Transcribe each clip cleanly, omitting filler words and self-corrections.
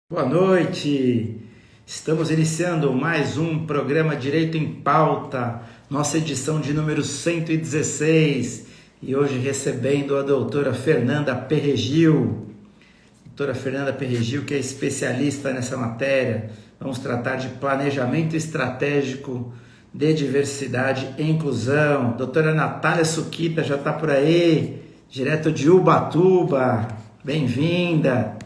Boa noite! Estamos iniciando mais um programa Direito em Pauta, nossa edição de número 116, e hoje recebendo a doutora Fernanda Perregil. Doutora Fernanda Perregil, que é especialista nessa matéria. Vamos tratar de planejamento estratégico de diversidade e inclusão. Doutora Natália Suquita já está por aí, direto de Ubatuba. Bem-vinda!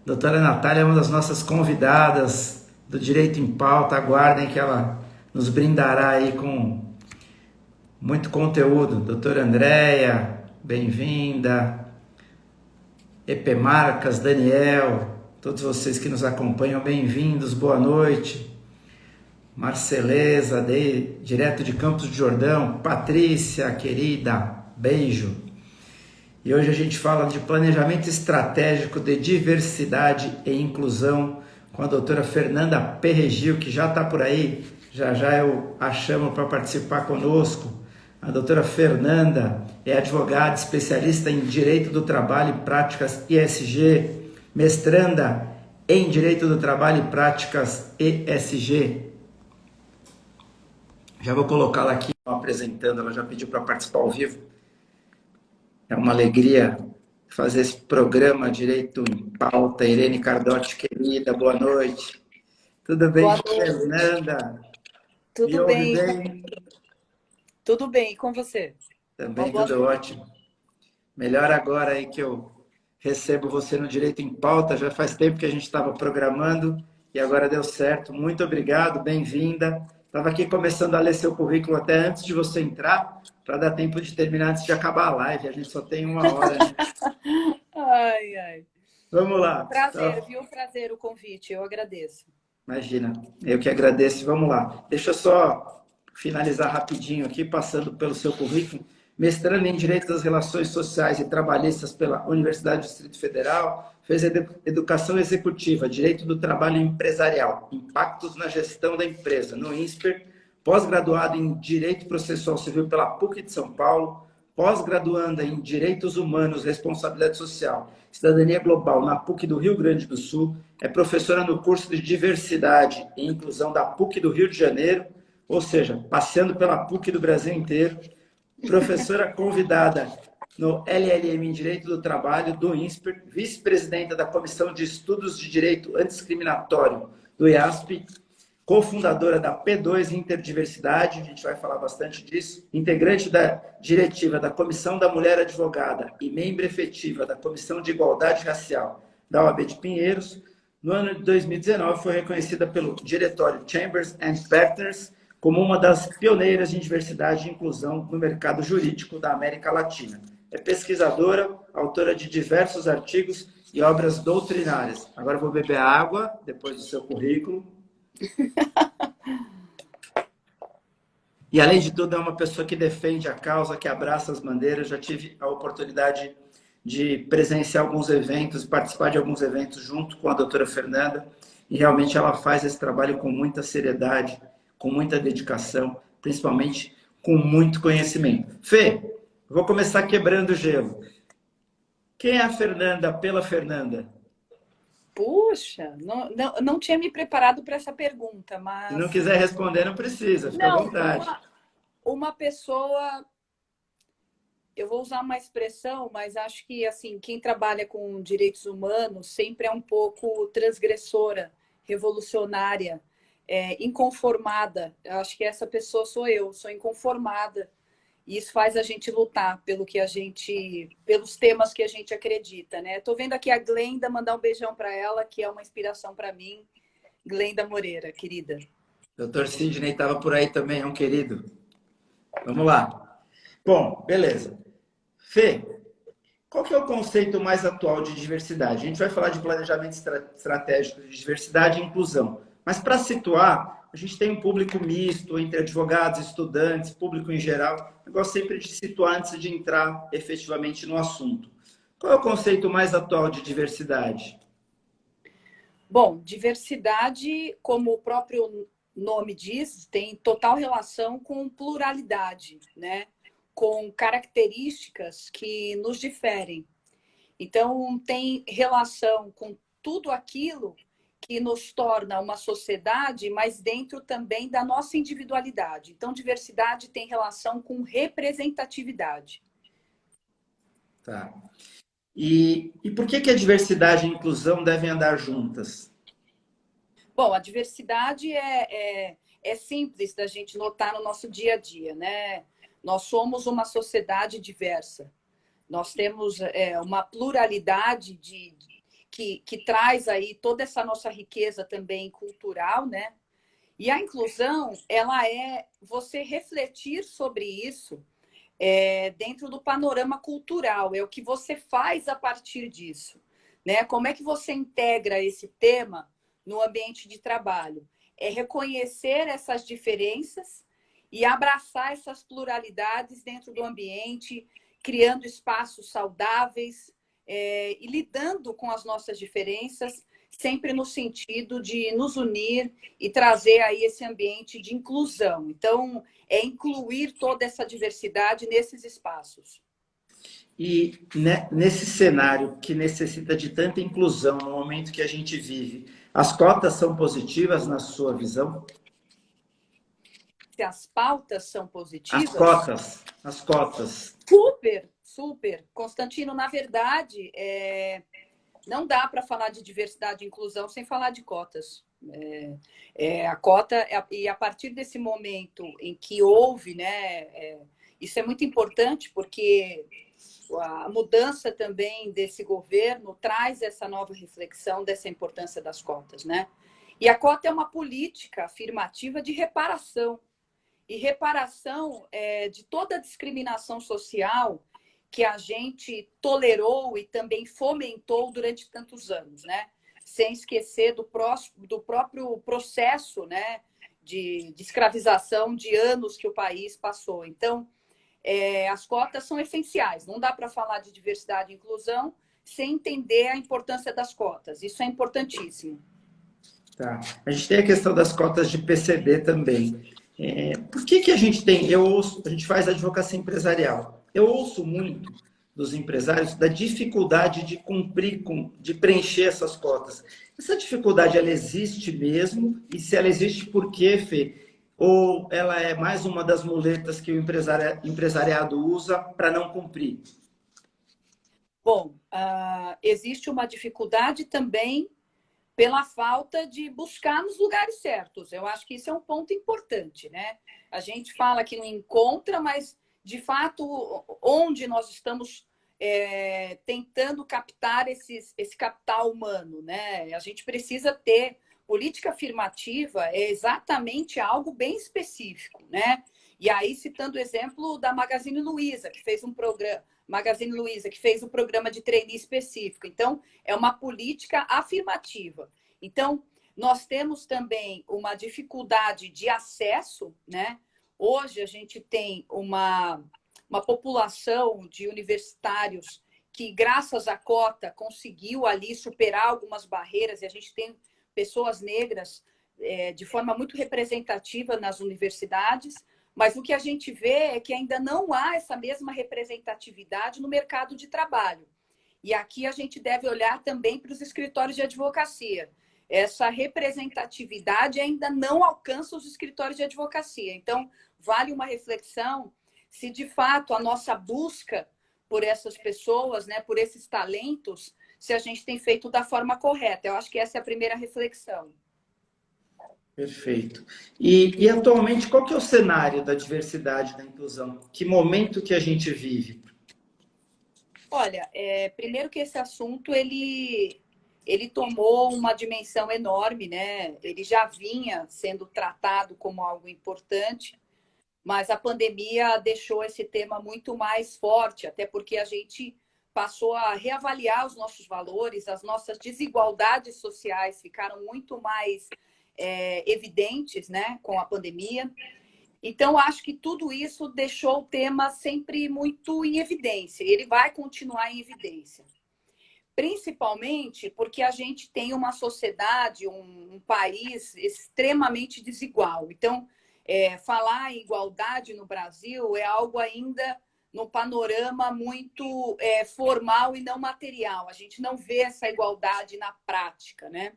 Doutora Natália é uma das nossas convidadas do Direito em Pauta. Aguardem que ela nos brindará aí com muito conteúdo. Doutora Andréia, bem-vinda. Epemarcas, Daniel, todos vocês que nos acompanham, bem-vindos, boa noite. Marceleza, direto de Campos do Jordão. Patrícia, querida, beijo. E hoje a gente fala de planejamento estratégico de diversidade e inclusão com a doutora Fernanda Perregil, que já está por aí, já já eu a chamo para participar conosco. A doutora Fernanda é advogada, especialista em Direito do Trabalho e Práticas ESG, mestranda em Direito do Trabalho e Práticas ESG. Já vou colocá-la aqui apresentando, ela já pediu para participar ao vivo. É uma alegria fazer esse programa Direito em Pauta. Irene Cardotti, querida, boa noite. Tudo bem, Boa noite. Fernanda? Me Tudo ouve bem? bem? Tudo bem, e com você? Uma Também boa tudo noite. ótimo. Melhor agora aí que eu recebo você no Direito em Pauta. Já faz tempo que a gente estava programando e agora deu certo. Muito obrigado, bem-vinda. Estava aqui começando a ler seu currículo até antes de você entrar, para dar tempo de terminar antes de acabar a live. A gente só tem uma hora, né? Ai, ai. Vamos lá. Prazer, Então, viu? Prazer o convite, eu agradeço. imagina, eu que agradeço. Vamos lá. Deixa eu só finalizar rapidinho aqui, passando pelo seu currículo. Mestrando em Direito das Relações Sociais e Trabalhistas pela Universidade do Distrito Federal, fez Educação Executiva, Direito do Trabalho Empresarial, Impactos na Gestão da Empresa, no INSPER, pós-graduado em Direito Processual Civil pela PUC de São Paulo, pós-graduanda em Direitos Humanos, Responsabilidade Social, Cidadania Global na PUC do Rio Grande do Sul, é professora no curso de Diversidade e Inclusão da PUC do Rio de Janeiro, ou seja, passeando pela PUC do Brasil inteiro, professora convidada no LLM em Direito do Trabalho do INSPER, vice-presidenta da Comissão de Estudos de Direito Antidiscriminatório do IASP, cofundadora da P2 Interdiversidade, a gente vai falar bastante disso, integrante da diretiva da Comissão da Mulher Advogada e membro efetiva da Comissão de Igualdade Racial da OAB de Pinheiros. No ano de 2019, foi reconhecida pelo Diretório Chambers and Partners como uma das pioneiras em diversidade e inclusão no mercado jurídico da América Latina. É pesquisadora, autora de diversos artigos e obras doutrinárias. Agora eu vou beber água, depois do seu currículo. E, além de tudo, é uma pessoa que defende a causa, que abraça as bandeiras. Já tive a oportunidade de presenciar alguns eventos, participar de alguns eventos junto com a doutora Fernanda, e realmente ela faz esse trabalho com muita seriedade, com muita dedicação, principalmente com muito conhecimento. Fê, eu vou começar quebrando o gelo. Quem é a Fernanda pela Fernanda? Puxa, não tinha me preparado para essa pergunta, Se não mas... quiser responder, não precisa, fica à Não, vontade. uma pessoa... Eu vou usar uma expressão, mas acho que, assim, quem trabalha com direitos humanos sempre é um pouco transgressora, revolucionária, inconformada. Eu acho que essa pessoa sou eu, sou inconformada. E isso faz a gente lutar pelo que a gente, pelos temas que a gente acredita, né? Tô vendo aqui a Glenda, mandar um beijão para ela, que é uma inspiração para mim. Glenda Moreira, querida. Doutor Sidney estava por aí também, é um querido. Vamos lá. Bom, beleza. Fê, qual que é o conceito mais atual de diversidade? A gente vai falar de planejamento estratégico de diversidade e inclusão. Mas para situar, a gente tem um público misto entre advogados, estudantes, público em geral. Eu gosto sempre de situar antes de entrar efetivamente no assunto. Qual é o conceito mais atual de diversidade? Bom, diversidade, como o próprio nome diz, tem total relação com pluralidade, né? Com características que nos diferem. Então, tem relação com tudo aquilo que nos torna uma sociedade, mas dentro também da nossa individualidade. Então, diversidade tem relação com representatividade. Tá. E por que a diversidade e a inclusão devem andar juntas? Bom, a diversidade é simples da gente notar no nosso dia a dia, né? Nós somos uma sociedade diversa. Nós temos uma pluralidade que traz aí toda essa nossa riqueza também cultural, né? E a inclusão, ela é você refletir sobre isso dentro do panorama cultural, é o que você faz a partir disso, né? Como é que você integra esse tema no ambiente de trabalho? É reconhecer essas diferenças e abraçar essas pluralidades dentro do ambiente, criando espaços saudáveis e lidando com as nossas diferenças, sempre no sentido de nos unir e trazer aí esse ambiente de inclusão. Então, é incluir toda essa diversidade nesses espaços. E nesse cenário que necessita de tanta inclusão no momento que a gente vive, as cotas são positivas na sua visão? Se as pautas são As positivas, cotas, as cotas. super, super. Constantino, na verdade, não dá para falar de diversidade e inclusão sem falar de cotas. A cota, e a partir desse momento em que houve, né, isso é muito importante porque a mudança também desse governo traz essa nova reflexão dessa importância das cotas, né? E a cota é uma política afirmativa de reparação. E reparação de toda a discriminação social que a gente tolerou e também fomentou durante tantos anos, né? Sem esquecer do próprio processo, né, de escravização de anos que o país passou. Então, as cotas são essenciais. Não dá para falar de diversidade e inclusão sem entender a importância das cotas. Isso é importantíssimo. Tá. A gente tem a questão das cotas de PCD também. Por que a gente tem? A gente faz advocacia empresarial. Eu ouço muito dos empresários da dificuldade de cumprir, de preencher essas cotas. Essa dificuldade, ela existe mesmo? E se ela existe, por quê, Fê? Ou ela é mais uma das muletas que o empresariado usa para não cumprir? Bom, existe uma dificuldade também pela falta de buscar nos lugares certos. Eu acho que isso é um ponto importante, né? A gente fala que não encontra, mas, de fato, onde nós estamos tentando captar esse capital humano, né? A gente precisa ter política afirmativa, é exatamente algo bem específico, né? E aí, citando o exemplo da Magazine Luiza, que fez um programa, Magazine Luiza, que fez um programa de trainee específico. Então, é uma política afirmativa. Então, nós temos também uma dificuldade de acesso, né? Hoje a gente tem uma população de universitários que, graças à cota, conseguiu ali superar algumas barreiras, e a gente tem pessoas negras de forma muito representativa nas universidades, mas o que a gente vê é que ainda não há essa mesma representatividade no mercado de trabalho. E aqui a gente deve olhar também para os escritórios de advocacia. Essa representatividade ainda não alcança os escritórios de advocacia. Então, vale uma reflexão se, de fato, a nossa busca por essas pessoas, né, por esses talentos, se a gente tem feito da forma correta. Eu acho que essa é a primeira reflexão. Perfeito. E atualmente, qual que é o cenário da diversidade e da inclusão? Que momento que a gente vive? Olha, primeiro que esse assunto, ele tomou uma dimensão enorme, né? Ele já vinha sendo tratado como algo importante, mas a pandemia deixou esse tema muito mais forte, até porque a gente passou a reavaliar os nossos valores, as nossas desigualdades sociais ficaram muito mais evidentes, né, com a pandemia. Então, acho que tudo isso deixou o tema sempre muito em evidência. Ele vai continuar em evidência. Principalmente porque a gente tem uma sociedade, um país extremamente desigual. Então, falar em igualdade no Brasil é algo ainda no panorama muito formal e não material. A gente não vê essa igualdade na prática, né?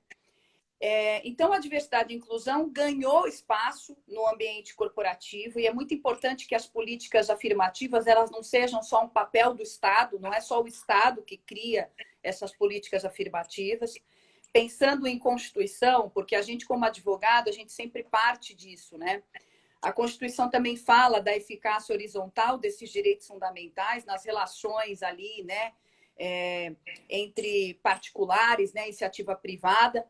Então, a diversidade e inclusão ganhou espaço no ambiente corporativo e é muito importante que as políticas afirmativas elas não sejam só um papel do Estado, não é só o Estado que cria essas políticas afirmativas. Pensando em Constituição, porque a gente, como advogado, a gente sempre parte disso, né? A Constituição também fala da eficácia horizontal desses direitos fundamentais nas relações ali, né? Entre particulares, né? Iniciativa privada.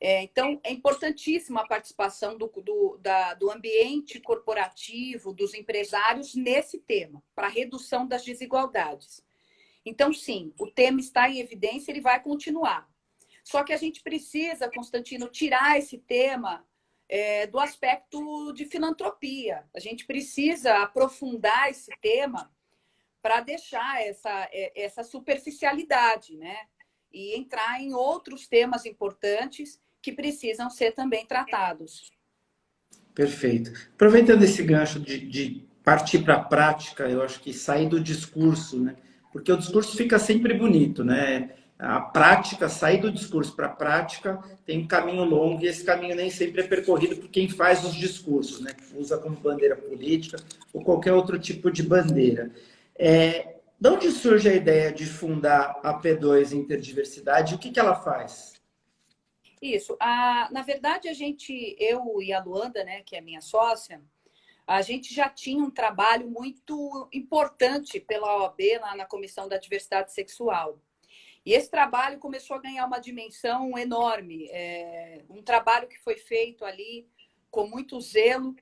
Então, é importantíssima a participação do ambiente corporativo, dos empresários nesse tema, para a redução das desigualdades. Então, sim, o tema está em evidência, ele vai continuar. Só que a gente precisa, Constantino, tirar esse tema do aspecto de filantropia. A gente precisa aprofundar esse tema para deixar essa superficialidade, né? E entrar em outros temas importantes que precisam ser também tratados. Perfeito. Aproveitando esse gancho de partir para a prática, eu acho que sair do discurso, né? Porque o discurso fica sempre bonito, né? A prática, sair do discurso para a prática, tem um caminho longo e esse caminho nem sempre é percorrido por quem faz os discursos, né? Que usa como bandeira política ou qualquer outro tipo de bandeira. De onde surge a ideia de fundar a P2 Interdiversidade? O que ela faz? Isso. Na verdade, eu e a Luanda, né, que é minha sócia, a gente já tinha um trabalho muito importante pela OAB lá na Comissão da Diversidade Sexual. E esse trabalho começou a ganhar uma dimensão enorme. Um trabalho que foi feito ali com muito zelo.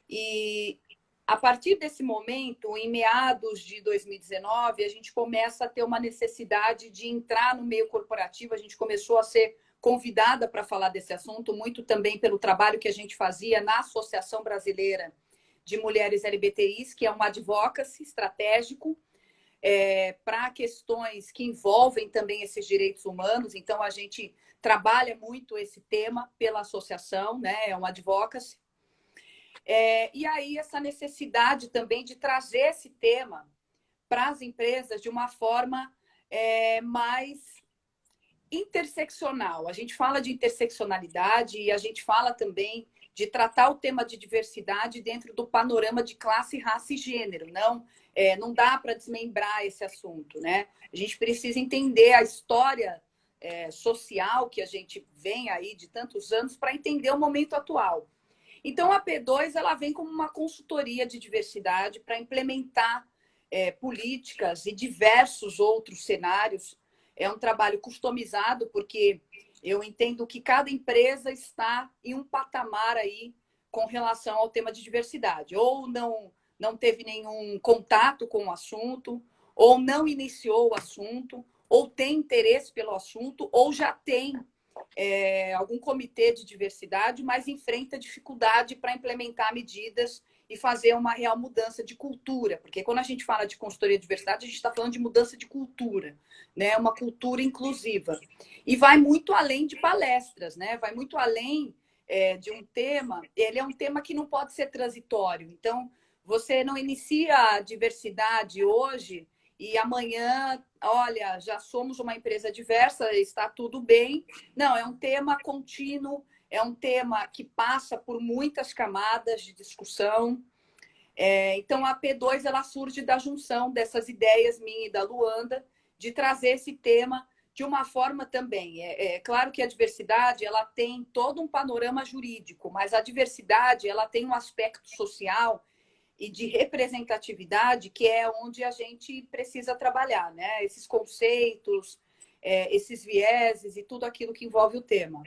E a partir desse momento, em meados de 2019, a gente começa a ter uma necessidade de entrar no meio corporativo. A gente começou a ser convidada para falar desse assunto, muito também pelo trabalho que a gente fazia na Associação Brasileira de Mulheres LGBTIs, que é um advocacy estratégico para questões que envolvem também esses direitos humanos. Então, a gente trabalha muito esse tema pela associação, né? É um advocacy. E aí, essa necessidade também de trazer esse tema para as empresas de uma forma mais interseccional. A gente fala de interseccionalidade e a gente fala também de tratar o tema de diversidade dentro do panorama de classe, raça e gênero. Não dá para desmembrar esse assunto, né? A gente precisa entender a história social que a gente vem aí de tantos anos para entender o momento atual. Então, a P2 ela vem como uma consultoria de diversidade para implementar políticas e diversos outros cenários. É um trabalho customizado, porque eu entendo que cada empresa está em um patamar aí com relação ao tema de diversidade. Ou não teve nenhum contato com o assunto, ou não iniciou o assunto, ou tem interesse pelo assunto, ou já tem algum comitê de diversidade, mas enfrenta dificuldade para implementar medidas e fazer uma real mudança de cultura. Porque quando a gente fala de consultoria de diversidade, a gente está falando de mudança de cultura, né? Uma cultura inclusiva. E vai muito além de palestras, né? Vai muito além de um tema. Ele é um tema que não pode ser transitório. Então, você não inicia a diversidade hoje e amanhã, olha, já somos uma empresa diversa, está tudo bem. Não, é um tema contínuo, é um tema que passa por muitas camadas de discussão. Então, a P2 ela surge da junção dessas ideias minha e da Luanda, de trazer esse tema de uma forma também. Claro que a diversidade ela tem todo um panorama jurídico, mas a diversidade ela tem um aspecto social e de representatividade, que é onde a gente precisa trabalhar, né? Esses conceitos, esses vieses e tudo aquilo que envolve o tema.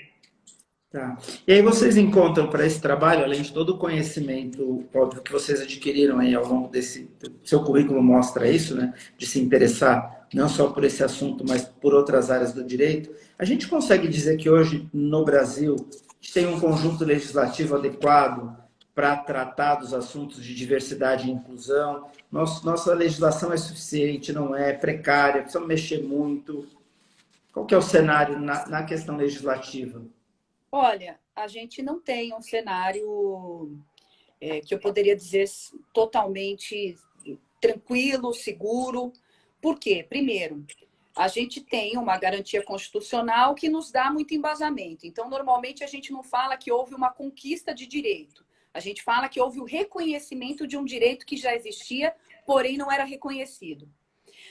Tá. E aí vocês encontram para esse trabalho, além de todo o conhecimento, óbvio, que vocês adquiriram aí ao longo desse... Seu currículo mostra isso, né? De se interessar não só por esse assunto, mas por outras áreas do direito. A gente consegue dizer que hoje, no Brasil, a gente tem um conjunto legislativo adequado para tratar dos assuntos de diversidade e inclusão? Nossa legislação é suficiente, não é? Precária, precisamos mexer muito. Qual que é o cenário na questão legislativa? Olha, a gente não tem um cenário que eu poderia dizer totalmente tranquilo, seguro. Por quê? Primeiro, a gente tem uma garantia constitucional que nos dá muito embasamento. Então, normalmente, a gente não fala que houve uma conquista de direito. A gente fala que houve o reconhecimento de um direito que já existia, porém não era reconhecido.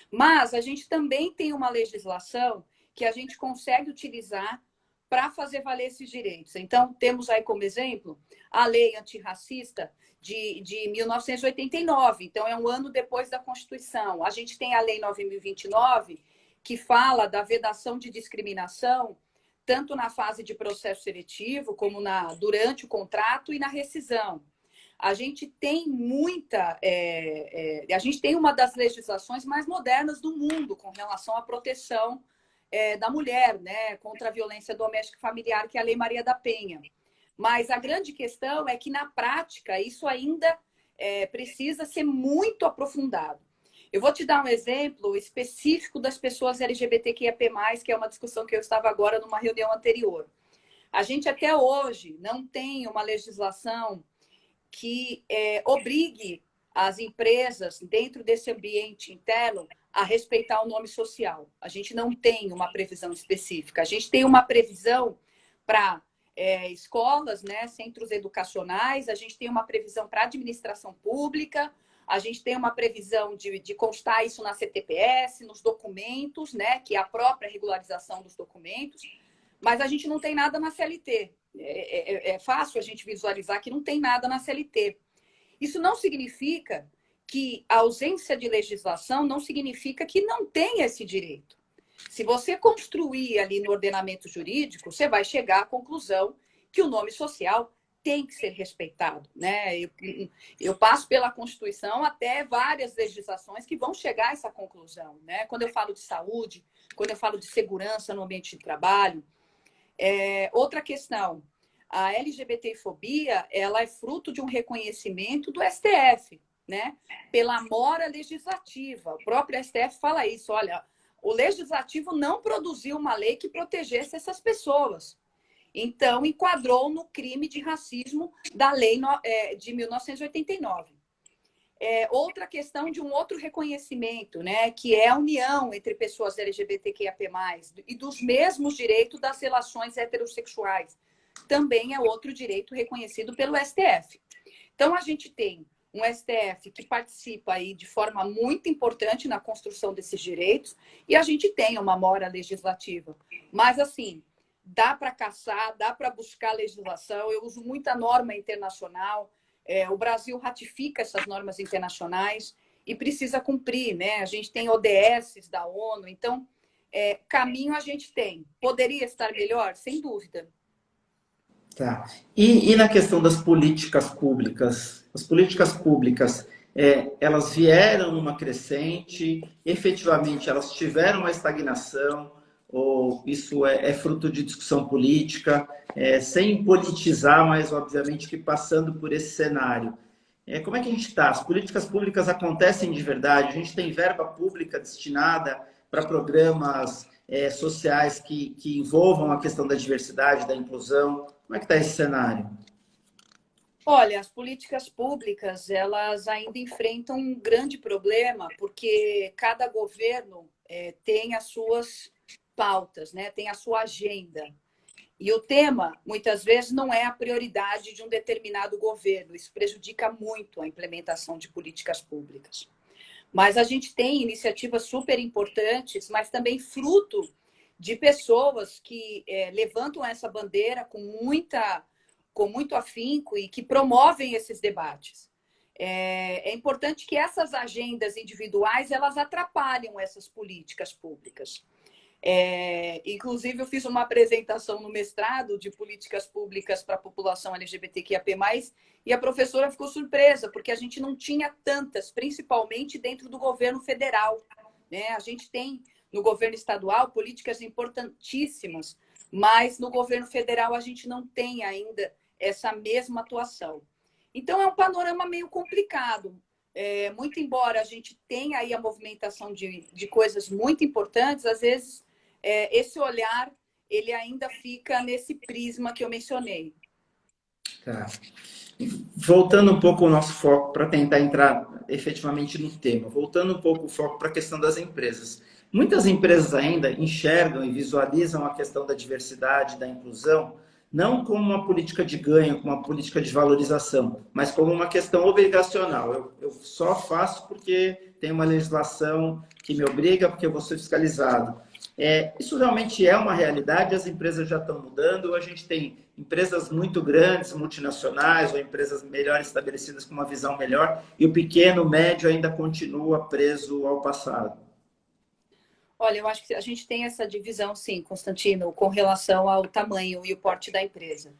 Mas a gente também tem uma legislação que a gente consegue utilizar para fazer valer esses direitos. Então, temos aí como exemplo a lei antirracista de 1989. Então, é um ano depois da Constituição. A gente tem a lei 9.029, que fala da vedação de discriminação, tanto na fase de processo seletivo, como durante o contrato e na rescisão. A gente tem a gente tem uma das legislações mais modernas do mundo com relação à proteção da mulher, né, contra a violência doméstica e familiar, que é a Lei Maria da Penha. Mas a grande questão é que, na prática, isso ainda precisa ser muito aprofundado. Eu vou te dar um exemplo específico das pessoas LGBTQIAP+, que é uma discussão que eu estava agora numa reunião anterior. A gente até hoje não tem uma legislação que obrigue as empresas, dentro desse ambiente interno, a respeitar o nome social. A gente não tem uma previsão específica. A gente tem uma previsão para escolas, né, centros educacionais, a gente tem uma previsão para administração pública, a gente tem uma previsão de constar isso na CTPS, nos documentos, né, que é a própria regularização dos documentos, mas a gente não tem nada na CLT. É fácil a gente visualizar que não tem nada na CLT. Isso não significa que a ausência de legislação não significa que não tenha esse direito. Se você construir ali no ordenamento jurídico, você vai chegar à conclusão que o nome social tem que ser respeitado, né? Eu passo pela Constituição até várias legislações que vão chegar a essa conclusão, né? Quando eu falo de saúde, quando eu falo de segurança no ambiente de trabalho. Outra questão, a LGBTfobia, ela é fruto de um reconhecimento do STF, né? Pela mora legislativa. O próprio STF fala isso, olha, o legislativo não produziu uma lei que protegesse essas pessoas. Então, enquadrou no crime de racismo da lei de 1989. Outra questão de um outro reconhecimento, né, que é a união entre pessoas LGBTQIAP+, e dos mesmos direitos das relações heterossexuais. Também é outro direito reconhecido pelo STF. Então, a gente tem um STF que participa aí de forma muito importante na construção desses direitos e a gente tem uma mora legislativa. Mas, assim, dá para caçar, dá para buscar legislação. Eu uso muita norma internacional. O Brasil ratifica essas normas internacionais e precisa cumprir, né? A gente tem ODS da ONU, então, caminho a gente tem. Poderia estar melhor? Sem dúvida. Tá. E na questão das políticas públicas? As políticas públicas, elas vieram numa crescente, efetivamente elas tiveram uma estagnação, ou isso é fruto de discussão política, sem politizar, mas obviamente que passando por esse cenário. Como é que a gente está? As políticas públicas acontecem de verdade? A gente tem verba pública destinada para programas sociais que envolvam a questão da diversidade, da inclusão? Como é que está esse cenário? Olha, as políticas públicas, elas ainda enfrentam um grande problema, porque cada governo tem as suas pautas, né? Tem a sua agenda. E o tema, muitas vezes, não é a prioridade de um determinado governo. Isso prejudica muito a implementação de políticas públicas. Mas a gente tem iniciativas super importantes, mas também fruto de pessoas que levantam essa bandeira com muito afinco e que promovem esses debates. É importante que essas agendas individuais elas atrapalham essas políticas públicas. Inclusive, eu fiz uma apresentação no mestrado de políticas públicas para a população LGBTQIAP+, e a professora ficou surpresa, porque a gente não tinha tantas, principalmente dentro do governo federal, né? A gente tem, no governo estadual, políticas importantíssimas, mas no governo federal a gente não tem ainda essa mesma atuação. Então, é um panorama meio complicado. Muito embora a gente tenha aí a movimentação de coisas muito importantes, às vezes esse olhar ele ainda fica nesse prisma que eu mencionei. Tá. Voltando um pouco o nosso foco para tentar entrar efetivamente no tema, voltando um pouco o foco para a questão das empresas. Muitas empresas ainda enxergam e visualizam a questão da diversidade, da inclusão, não como uma política de ganho, como uma política de valorização, mas como uma questão obrigacional. Eu só faço porque tem uma legislação que me obriga, porque eu vou ser fiscalizado. Isso realmente é uma realidade, as empresas já estão mudando, a gente tem empresas muito grandes, multinacionais, ou empresas melhor estabelecidas com uma visão melhor, e o pequeno, médio ainda continua preso ao passado. Olha, eu acho que a gente tem essa divisão, sim, Constantino, com relação ao tamanho e o porte da empresa.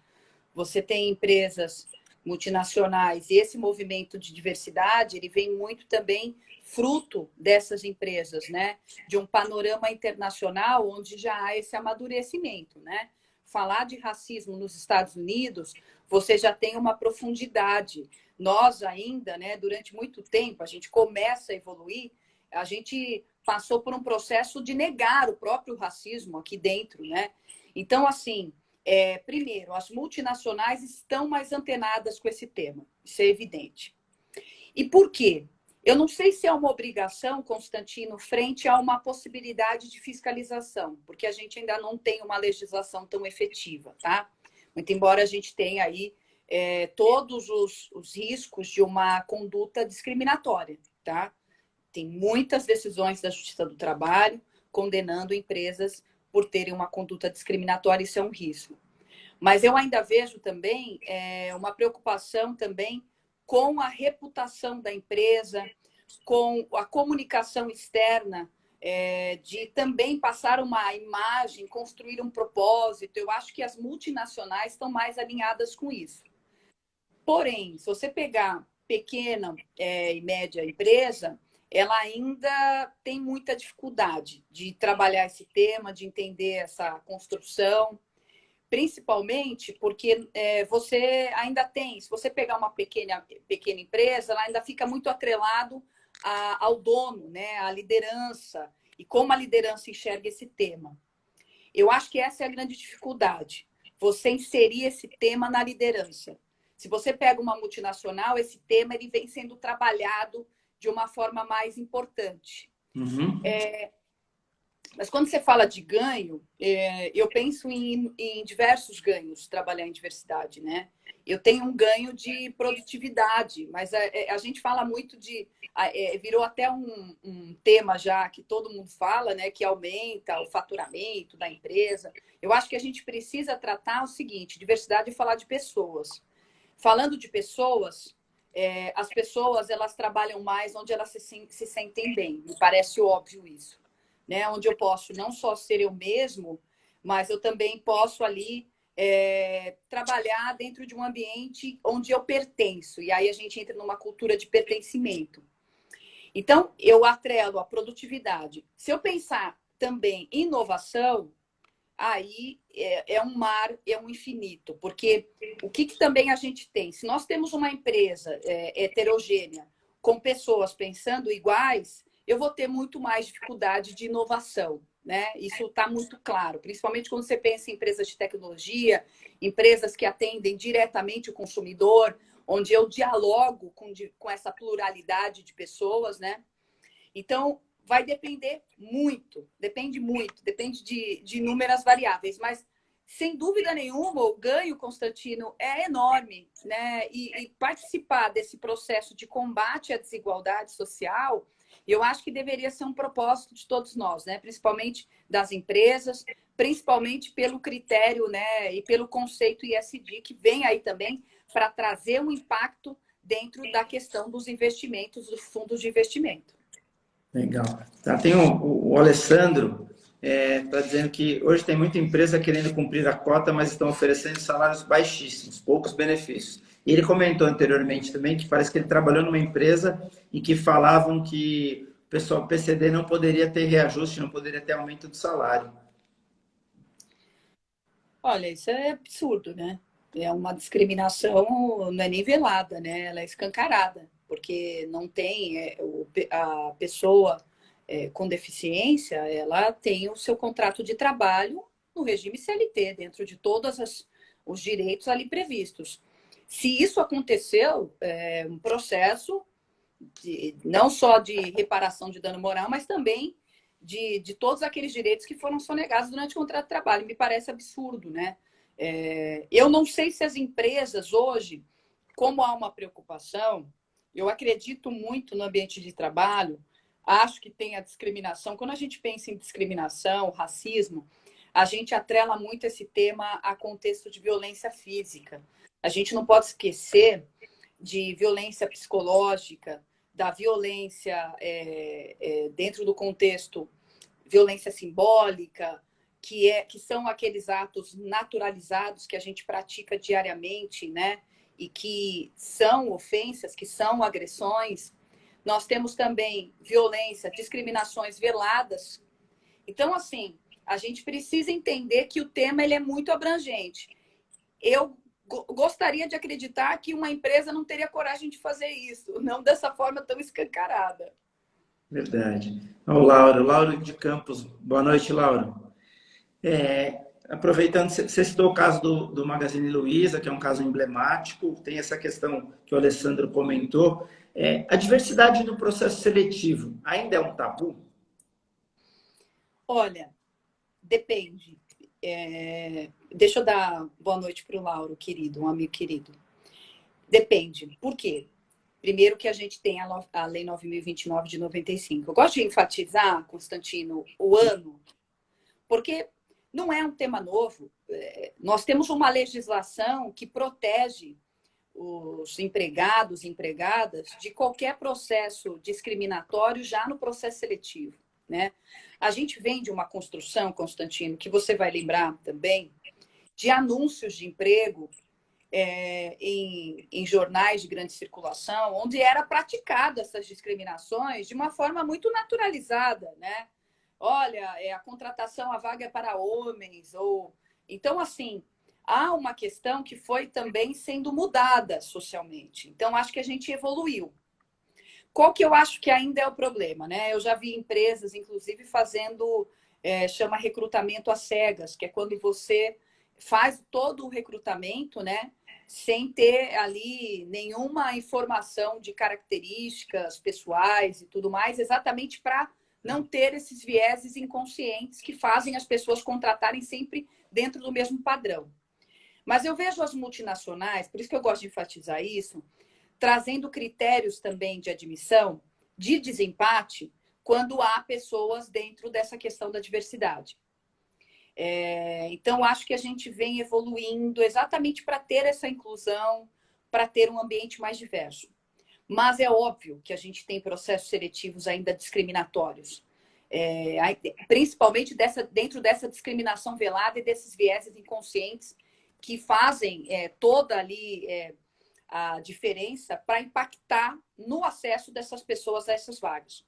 Você tem empresas multinacionais e esse movimento de diversidade, ele vem muito também fruto dessas empresas, né? De um panorama internacional onde já há esse amadurecimento, né? Falar de racismo nos Estados Unidos, você já tem uma profundidade. Nós ainda, né, durante muito tempo, a gente começa a evoluir, a gente passou por um processo de negar o próprio racismo aqui dentro, né? Então, assim, primeiro, as multinacionais estão mais antenadas com esse tema, isso é evidente. E por quê? Eu não sei se é uma obrigação, Constantino, frente a uma possibilidade de fiscalização, porque a gente ainda não tem uma legislação tão efetiva, tá? Muito embora a gente tenha aí todos os riscos de uma conduta discriminatória, tá? Tem muitas decisões da Justiça do Trabalho condenando empresas por terem uma conduta discriminatória, isso é um risco. Mas eu ainda vejo também uma preocupação também com a reputação da empresa, com a comunicação externa, de também passar uma imagem, construir um propósito. Eu acho que as multinacionais estão mais alinhadas com isso. Porém, se você pegar pequena e média empresa, ela ainda tem muita dificuldade de trabalhar esse tema, de entender essa construção, principalmente porque você ainda tem, se você pegar uma pequena empresa, ela ainda fica muito atrelado ao dono, né, à liderança, e como a liderança enxerga esse tema. Eu acho que essa é a grande dificuldade, você inserir esse tema na liderança. Se você pega uma multinacional, esse tema ele vem sendo trabalhado de uma forma mais importante. Uhum. Mas quando você fala de ganho, eu penso em diversos ganhos trabalhar em diversidade, né? Eu tenho um ganho de produtividade, mas a gente fala muito de... virou até um tema já que todo mundo fala, né? Que aumenta o faturamento da empresa. Eu acho que a gente precisa tratar o seguinte, diversidade é falar de pessoas. Falando de pessoas, as pessoas elas trabalham mais onde elas se sentem bem. Me parece óbvio isso. Né? Onde eu posso não só ser eu mesmo, mas eu também posso ali trabalhar dentro de um ambiente onde eu pertenço. E aí a gente entra numa cultura de pertencimento. Então, eu atrelo a produtividade. Se eu pensar também em inovação, aí é um mar, é um infinito. Porque o que também a gente tem? Se nós temos uma empresa heterogênea, com pessoas pensando iguais, eu vou ter muito mais dificuldade de inovação, né? Isso está muito claro, principalmente quando você pensa em empresas de tecnologia, empresas que atendem diretamente o consumidor, onde eu dialogo com essa pluralidade de pessoas, né? Então, vai depender muito, depende de inúmeras variáveis, mas sem dúvida nenhuma, o ganho, Constantino, é enorme, né? E participar desse processo de combate à desigualdade social, eu acho que deveria ser um propósito de todos nós, né? Principalmente das empresas, principalmente pelo critério, né? E pelo conceito ISD, que vem aí também para trazer um impacto dentro da questão dos investimentos, dos fundos de investimento. Legal. Tá, tem o Alessandro, tá dizendo que hoje tem muita empresa querendo cumprir a cota, mas estão oferecendo salários baixíssimos, poucos benefícios. E ele comentou anteriormente também que parece que ele trabalhou numa empresa em que falavam que o pessoal PCD não poderia ter reajuste, não poderia ter aumento do salário. Olha, isso é absurdo, né? É uma discriminação, não é nem velada, né? Ela é escancarada, porque não tem a pessoa com deficiência, ela tem o seu contrato de trabalho no regime CLT, dentro de todos os direitos ali previstos. Se isso aconteceu, é um processo não só de reparação de dano moral, mas também de todos aqueles direitos que foram sonegados durante o contrato de trabalho. Me parece absurdo, né? Eu não sei se as empresas hoje, como há uma preocupação, eu acredito muito no ambiente de trabalho, acho que tem a discriminação. Quando a gente pensa em discriminação, racismo, a gente atrela muito esse tema a contexto de violência física. A gente não pode esquecer de violência psicológica, da violência dentro do contexto violência simbólica, que são aqueles atos naturalizados que a gente pratica diariamente, né? E que são ofensas, que são agressões. Nós temos também violência, discriminações veladas. Então, assim, a gente precisa entender que o tema ele é muito abrangente. Eu gostaria de acreditar que uma empresa não teria coragem de fazer isso, não dessa forma tão escancarada. Verdade. O Lauro de Campos. Boa noite, Lauro. Aproveitando, você citou o caso do Magazine Luiza, que é um caso emblemático, tem essa questão que o Alessandro comentou. A diversidade no processo seletivo ainda é um tabu? Olha, depende. Deixa eu dar boa noite para o Lauro, querido, um amigo querido. Depende. Por quê? Primeiro que a gente tem a Lei 9.029 de 95. Eu gosto de enfatizar, Constantino, o ano, porque não é um tema novo. Nós temos uma legislação que protege os empregados e empregadas de qualquer processo discriminatório já no processo seletivo, né? A gente vem de uma construção, Constantino, que você vai lembrar também, de anúncios de emprego em jornais de grande circulação, onde era praticada essas discriminações de uma forma muito naturalizada, né? Olha, a contratação, a vaga é para homens, então, assim, há uma questão que foi também sendo mudada socialmente. Então, acho que a gente evoluiu. Qual que eu acho que ainda é o problema, né? Eu já vi empresas, inclusive, fazendo, chama recrutamento às cegas, que é quando você faz todo o recrutamento, né? Sem ter ali nenhuma informação de características pessoais e tudo mais, exatamente para não ter esses vieses inconscientes que fazem as pessoas contratarem sempre dentro do mesmo padrão. Mas eu vejo as multinacionais, por isso que eu gosto de enfatizar isso, trazendo critérios também de admissão, de desempate, quando há pessoas dentro dessa questão da diversidade. Então, acho que a gente vem evoluindo exatamente para ter essa inclusão, para ter um ambiente mais diverso. Mas é óbvio que a gente tem processos seletivos ainda discriminatórios, principalmente dentro dessa discriminação velada e desses vieses inconscientes que fazem toda ali a diferença para impactar no acesso dessas pessoas a essas vagas.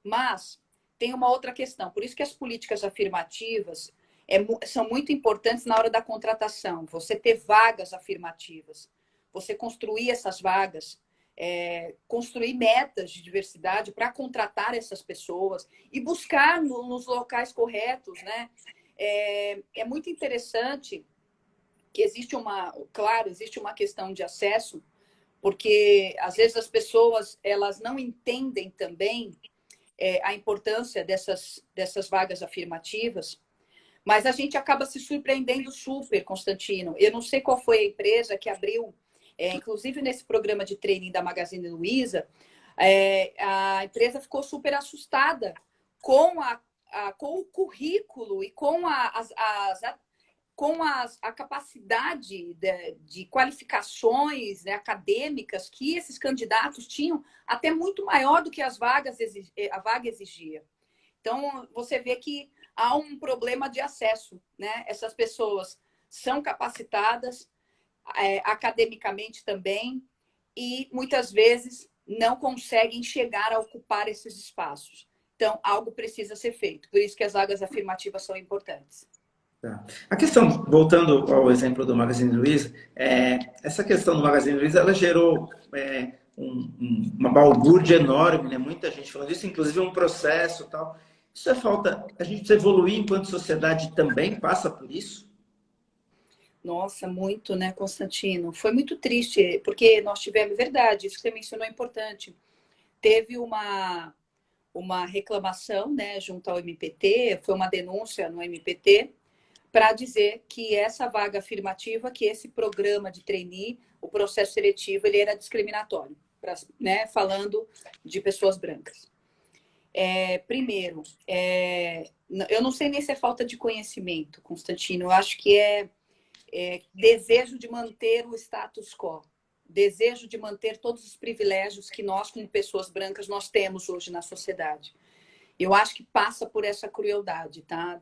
Mas tem uma outra questão, por isso que as políticas afirmativas são muito importantes na hora da contratação. Você ter vagas afirmativas, você construir essas vagas, construir metas de diversidade para contratar essas pessoas e buscar nos locais corretos, né? É muito interessante que existe uma questão de acesso, porque às vezes as pessoas elas não entendem também a importância dessas vagas afirmativas, mas a gente acaba se surpreendendo super, Constantino. Eu não sei qual foi a empresa que abriu, inclusive nesse programa de training da Magazine Luiza, a empresa ficou super assustada com o currículo e com a capacidade de qualificações, né, acadêmicas que esses candidatos tinham, até muito maior do que a vaga exigia. Então, você vê que há um problema de acesso, né? Essas pessoas são capacitadas academicamente também e, muitas vezes, não conseguem chegar a ocupar esses espaços. Então, algo precisa ser feito. Por isso que as vagas afirmativas são importantes. Tá. A questão, voltando ao exemplo do Magazine Luiza, essa questão do Magazine Luiza, ela gerou uma balbúrdia enorme, né? Muita gente falando isso, inclusive um processo e tal. Isso é falta, a gente precisa evoluir enquanto sociedade também passa por isso? Nossa, muito, né, Constantino? Foi muito triste, porque nós tivemos, verdade, isso que você mencionou é importante. Teve uma reclamação, né, junto ao MPT, foi uma denúncia no MPT, para dizer que essa vaga afirmativa, que esse programa de trainee, o processo seletivo, ele era discriminatório, né, falando de pessoas brancas. Primeiro, eu não sei nem se é falta de conhecimento, Constantino, eu acho que é desejo de manter o status quo, desejo de manter todos os privilégios que nós, como pessoas brancas, nós temos hoje na sociedade. Eu acho que passa por essa crueldade, tá?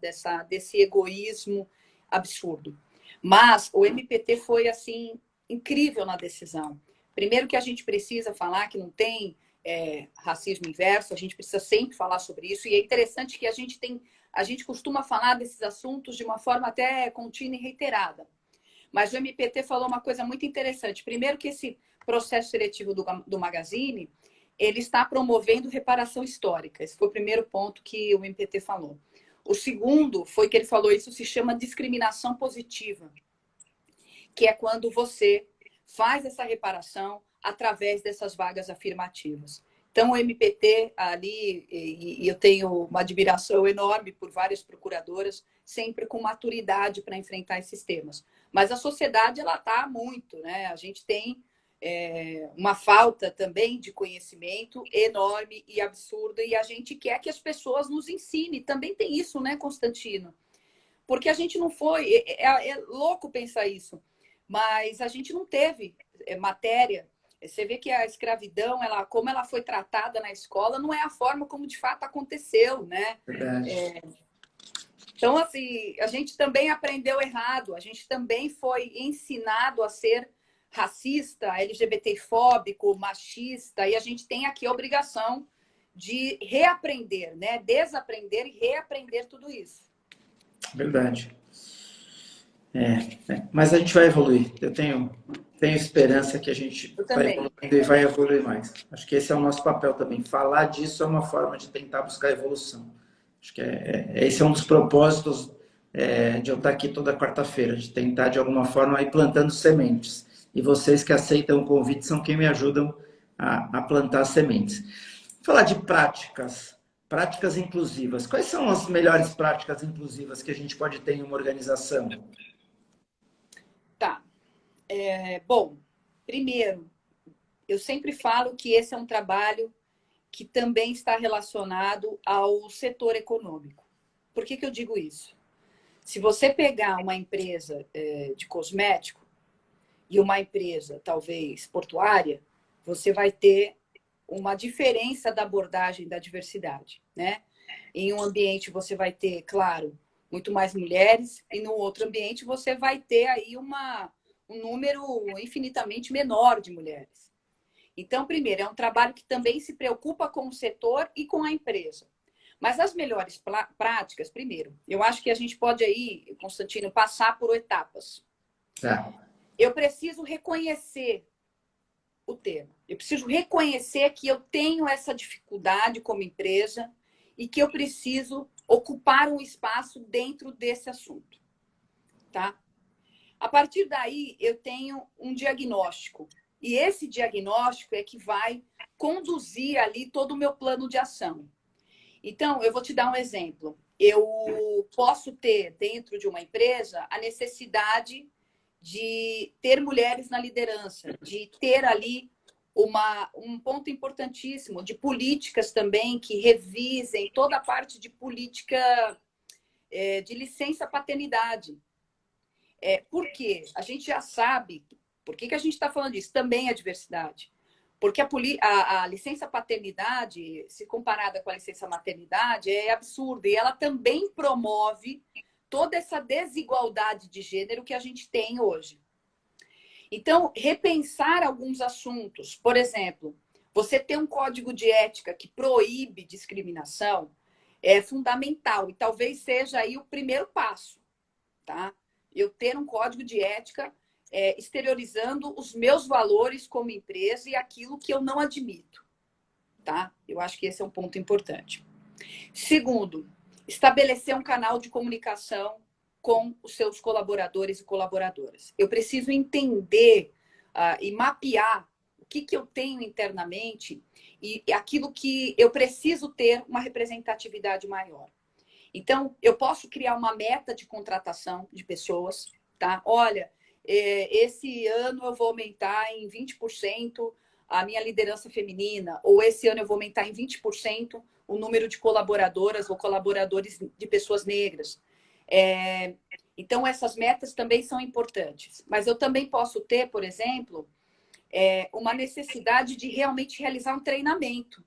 Desse egoísmo absurdo. Mas o MPT foi, assim, incrível na decisão. Primeiro que a gente precisa falar que não tem racismo inverso, a gente precisa sempre falar sobre isso, e é interessante que a gente costuma falar desses assuntos de uma forma até contínua e reiterada. Mas o MPT falou uma coisa muito interessante. Primeiro que esse processo seletivo do Magazine, ele está promovendo reparação histórica. Esse foi o primeiro ponto que o MPT falou. O segundo foi que ele falou, isso se chama discriminação positiva, que é quando você faz essa reparação através dessas vagas afirmativas. Então, o MPT ali, e eu tenho uma admiração enorme por várias procuradoras, sempre com maturidade para enfrentar esses temas. Mas a sociedade, ela está muito, né? A gente tem uma falta também de conhecimento enorme e absurda, e a gente quer que as pessoas nos ensinem. Também tem isso, né, Constantino? Porque a gente não foi... É louco pensar isso, mas a gente não teve matéria. Você vê que a escravidão, como ela foi tratada na escola, não é a forma como de fato aconteceu, né? Então, assim, a gente também aprendeu errado, a gente também foi ensinado a ser racista, LGBTfóbico, machista, e a gente tem aqui a obrigação de reaprender, né? Desaprender e reaprender tudo isso. Verdade. Mas a gente vai evoluir. Eu tenho esperança que a gente vai evoluir e vai evoluir mais. Acho que esse é o nosso papel também. Falar disso é uma forma de tentar buscar evolução. Acho que esse é um dos propósitos de eu estar aqui toda quarta-feira, de tentar, de alguma forma, ir plantando sementes. E vocês que aceitam o convite são quem me ajudam a plantar sementes. Falar de práticas inclusivas. Quais são as melhores práticas inclusivas que a gente pode ter em uma organização? Tá. Bom, primeiro, eu sempre falo que esse é um trabalho que também está relacionado ao setor econômico. Por que eu digo isso? Se você pegar uma empresa de cosmético e uma empresa, talvez, portuária, você vai ter uma diferença da abordagem da diversidade, né? Em um ambiente você vai ter, claro, muito mais mulheres, e no outro ambiente você vai ter aí um número infinitamente menor de mulheres. Então, primeiro, é um trabalho que também se preocupa com o setor e com a empresa. Mas as melhores práticas, primeiro, eu acho que a gente pode aí, Constantino, passar por etapas. Eu preciso reconhecer o tema. Eu preciso reconhecer que eu tenho essa dificuldade como empresa e que eu preciso ocupar um espaço dentro desse assunto. Tá? A partir daí, eu tenho um diagnóstico. E esse diagnóstico é que vai conduzir ali todo o meu plano de ação. Então, eu vou te dar um exemplo. Eu posso ter, dentro de uma empresa, a necessidade de ter mulheres na liderança, de ter ali um ponto importantíssimo de políticas também que revisem toda a parte de política de licença paternidade. Por quê? A gente já sabe. Por que a gente está falando disso? Também é diversidade. Porque a licença paternidade, se comparada com a licença maternidade, é absurda. E ela também promove toda essa desigualdade de gênero que a gente tem hoje. Então, repensar alguns assuntos. Por exemplo, você ter um código de ética que proíbe discriminação é fundamental. E talvez seja aí o primeiro passo. Tá? Eu ter um código de ética exteriorizando os meus valores como empresa e aquilo que eu não admito. Tá? Eu acho que esse é um ponto importante. Segundo, estabelecer um canal de comunicação com os seus colaboradores e colaboradoras. Eu preciso entender e mapear o que eu tenho internamente e aquilo que eu preciso ter uma representatividade maior. Então, eu posso criar uma meta de contratação de pessoas, tá? Olha, esse ano eu vou aumentar em 20% a minha liderança feminina, ou esse ano eu vou aumentar em 20% o número de colaboradoras ou colaboradores de pessoas negras. Então, essas metas também são importantes. Mas eu também posso ter, por exemplo, uma necessidade de realmente realizar um treinamento.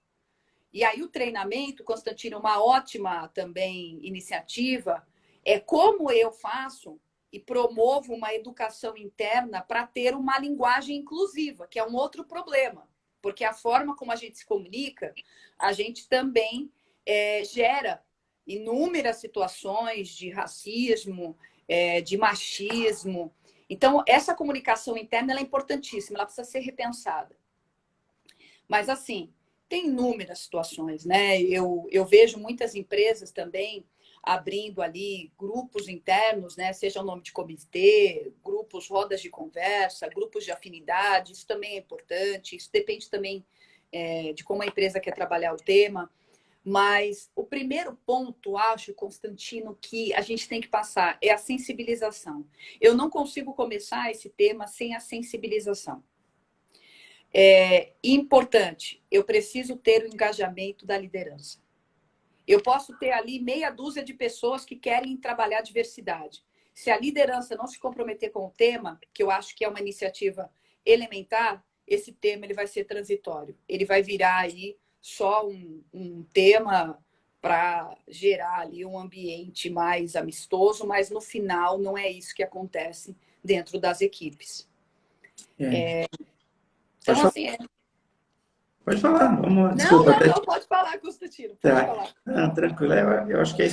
E aí o treinamento, Constantino, uma ótima também iniciativa, é como eu faço e promovo uma educação interna para ter uma linguagem inclusiva, que é um outro problema. Porque a forma como a gente se comunica, a gente também gera inúmeras situações de racismo, de machismo. Então, essa comunicação interna ela é importantíssima, ela precisa ser repensada. Mas, assim, tem inúmeras situações, né? Eu vejo muitas empresas também abrindo ali grupos internos, né? Seja o nome de comitê, grupos, rodas de conversa, grupos de afinidade, isso também é importante, isso depende também de como a empresa quer trabalhar o tema. Mas o primeiro ponto, acho, Constantino, que a gente tem que passar é a sensibilização. Eu não consigo começar esse tema sem a sensibilização. Importante, eu preciso ter o engajamento da liderança. Eu posso ter ali meia dúzia de pessoas que querem trabalhar diversidade. Se a liderança não se comprometer com o tema, que eu acho que é uma iniciativa elementar, esse tema ele vai ser transitório. Ele vai virar aí só um tema para gerar ali um ambiente mais amistoso, mas no final não é isso que acontece dentro das equipes. Então, assim... Pode falar, vamos. Não, Desculpa. não, pode falar, Constantino, pode falar. Não, tranquilo. Eu acho que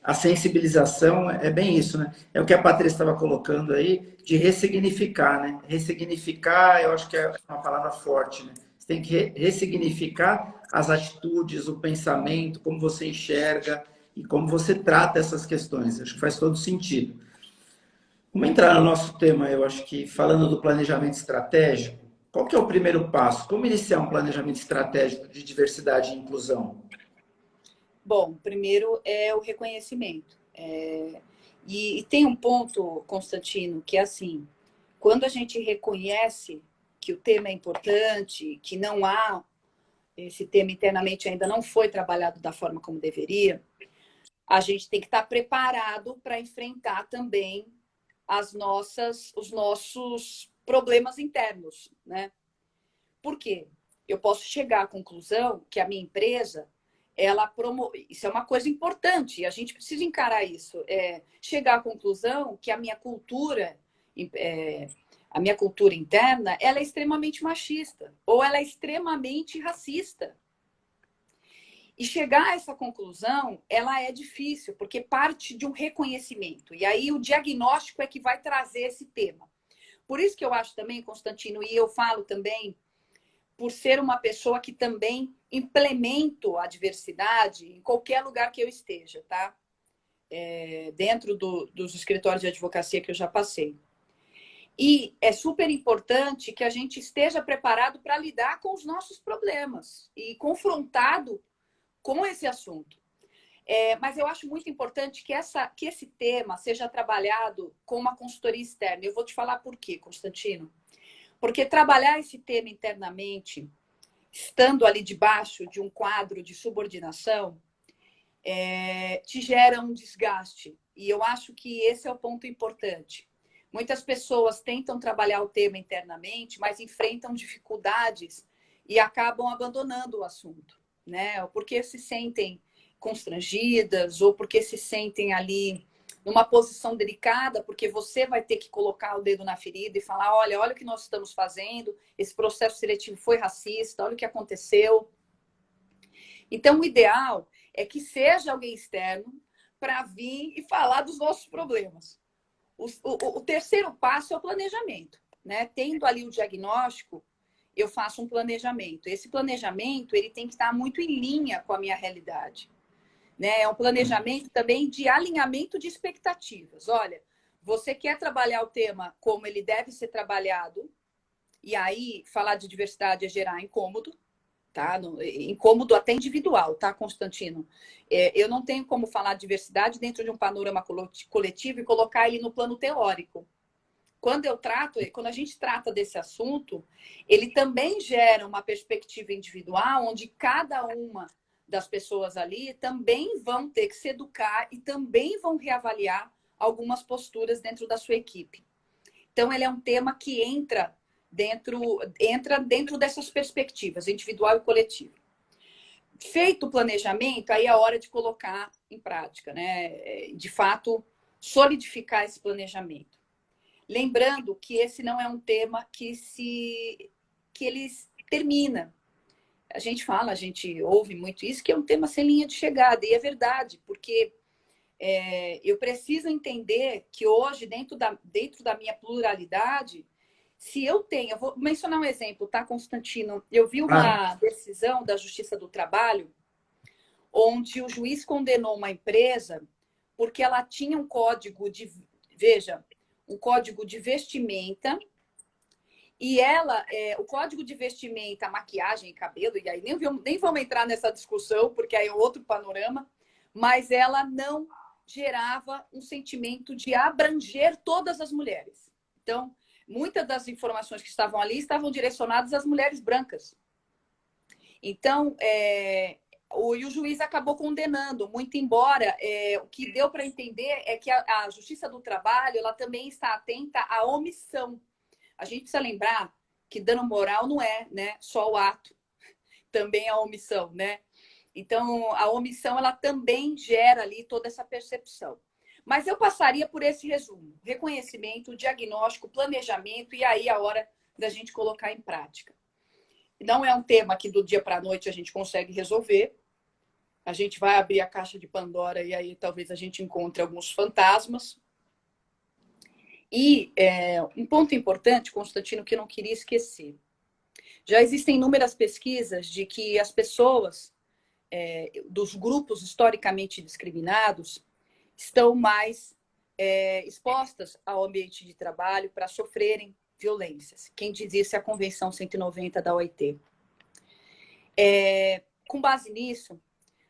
a sensibilização é bem isso, né? É o que a Patrícia estava colocando aí, de ressignificar, né? Ressignificar, eu acho que é uma palavra forte, né? Você tem que ressignificar as atitudes, o pensamento, como você enxerga e como você trata essas questões. Acho que faz todo sentido. Vamos entrar no nosso tema, eu acho que falando do planejamento estratégico. Qual que é o primeiro passo? Como iniciar um planejamento estratégico de diversidade e inclusão? Bom, primeiro é o reconhecimento. E tem um ponto, Constantino, que é assim, quando a gente reconhece que o tema é importante, que não há, esse tema internamente ainda não foi trabalhado da forma como deveria, a gente tem que estar preparado para enfrentar também os nossos problemas internos, né? Por quê? Eu posso chegar à conclusão que a minha empresa, isso é uma coisa importante, e a gente precisa encarar isso. Chegar à conclusão que a minha cultura interna, ela é extremamente machista, ou ela é extremamente racista. E chegar a essa conclusão, ela é difícil, porque parte de um reconhecimento. E aí o diagnóstico é que vai trazer esse tema. Por isso que eu acho também, Constantino, e eu falo também, por ser uma pessoa que também implemento a diversidade em qualquer lugar que eu esteja, tá? Dentro dos escritórios de advocacia que eu já passei. E é super importante que a gente esteja preparado para lidar com os nossos problemas e confrontado com esse assunto. Mas eu acho muito importante que esse tema seja trabalhado com uma consultoria externa. Eu vou te falar por quê, Constantino. Porque trabalhar esse tema internamente, estando ali debaixo de um quadro de subordinação, te gera um desgaste. E eu acho que esse é o ponto importante. Muitas pessoas tentam trabalhar o tema internamente, mas enfrentam dificuldades e acabam abandonando o assunto, né? Ou porque se sentem constrangidas, ou porque se sentem ali numa posição delicada, porque você vai ter que colocar o dedo na ferida e falar, olha o que nós estamos fazendo, esse processo seletivo foi racista, olha o que aconteceu. Então, o ideal é que seja alguém externo para vir e falar dos nossos problemas. O terceiro passo é o planejamento, né? Tendo ali o diagnóstico, eu faço um planejamento. Esse planejamento ele tem que estar muito em linha com a minha realidade. né? É um planejamento também de alinhamento de expectativas. Olha, você quer trabalhar o tema como ele deve ser trabalhado, e aí falar de diversidade é gerar incômodo, tá? Incômodo até individual, tá, Constantino? Eu não tenho como falar de diversidade dentro de um panorama coletivo e colocar ele no plano teórico. Quando a gente trata desse assunto, ele também gera uma perspectiva individual, onde cada uma das pessoas ali também vão ter que se educar e também vão reavaliar algumas posturas dentro da sua equipe. Então, ele é um tema que entra dentro dessas perspectivas, individual e coletiva. Feito o planejamento, aí é a hora de colocar em prática, né? De fato, solidificar esse planejamento. Lembrando que esse não é um tema que ele termina. A gente ouve muito isso, que é um tema sem linha de chegada, e é verdade, porque eu preciso entender que hoje, dentro da minha pluralidade, se eu tenho, eu vou mencionar um exemplo, tá, Constantino? Eu vi uma decisão da Justiça do Trabalho, onde o juiz condenou uma empresa porque ela tinha um código um código de vestimenta, e o código de vestimenta, maquiagem e cabelo, e aí nem vamos entrar nessa discussão, porque aí é outro panorama, mas ela não gerava um sentimento de abranger todas as mulheres. Então, muitas das informações que estavam ali estavam direcionadas às mulheres brancas. Então, o juiz acabou condenando, muito embora o que deu para entender é que a Justiça do Trabalho ela também está atenta à omissão. A gente precisa lembrar que dano moral não é, né, só o ato, também é a omissão, né? Então, a omissão ela também gera ali toda essa percepção. Mas eu passaria por esse resumo: reconhecimento, diagnóstico, planejamento e aí a hora da gente colocar em prática. Não é um tema que do dia para a noite a gente consegue resolver. A gente vai abrir a caixa de Pandora e aí talvez a gente encontre alguns fantasmas. E um ponto importante, Constantino, que eu não queria esquecer. Já existem inúmeras pesquisas de que as pessoas dos grupos historicamente discriminados estão mais expostas ao ambiente de trabalho para sofrerem violências. Quem diz isso é a Convenção 190 da OIT. Com base nisso,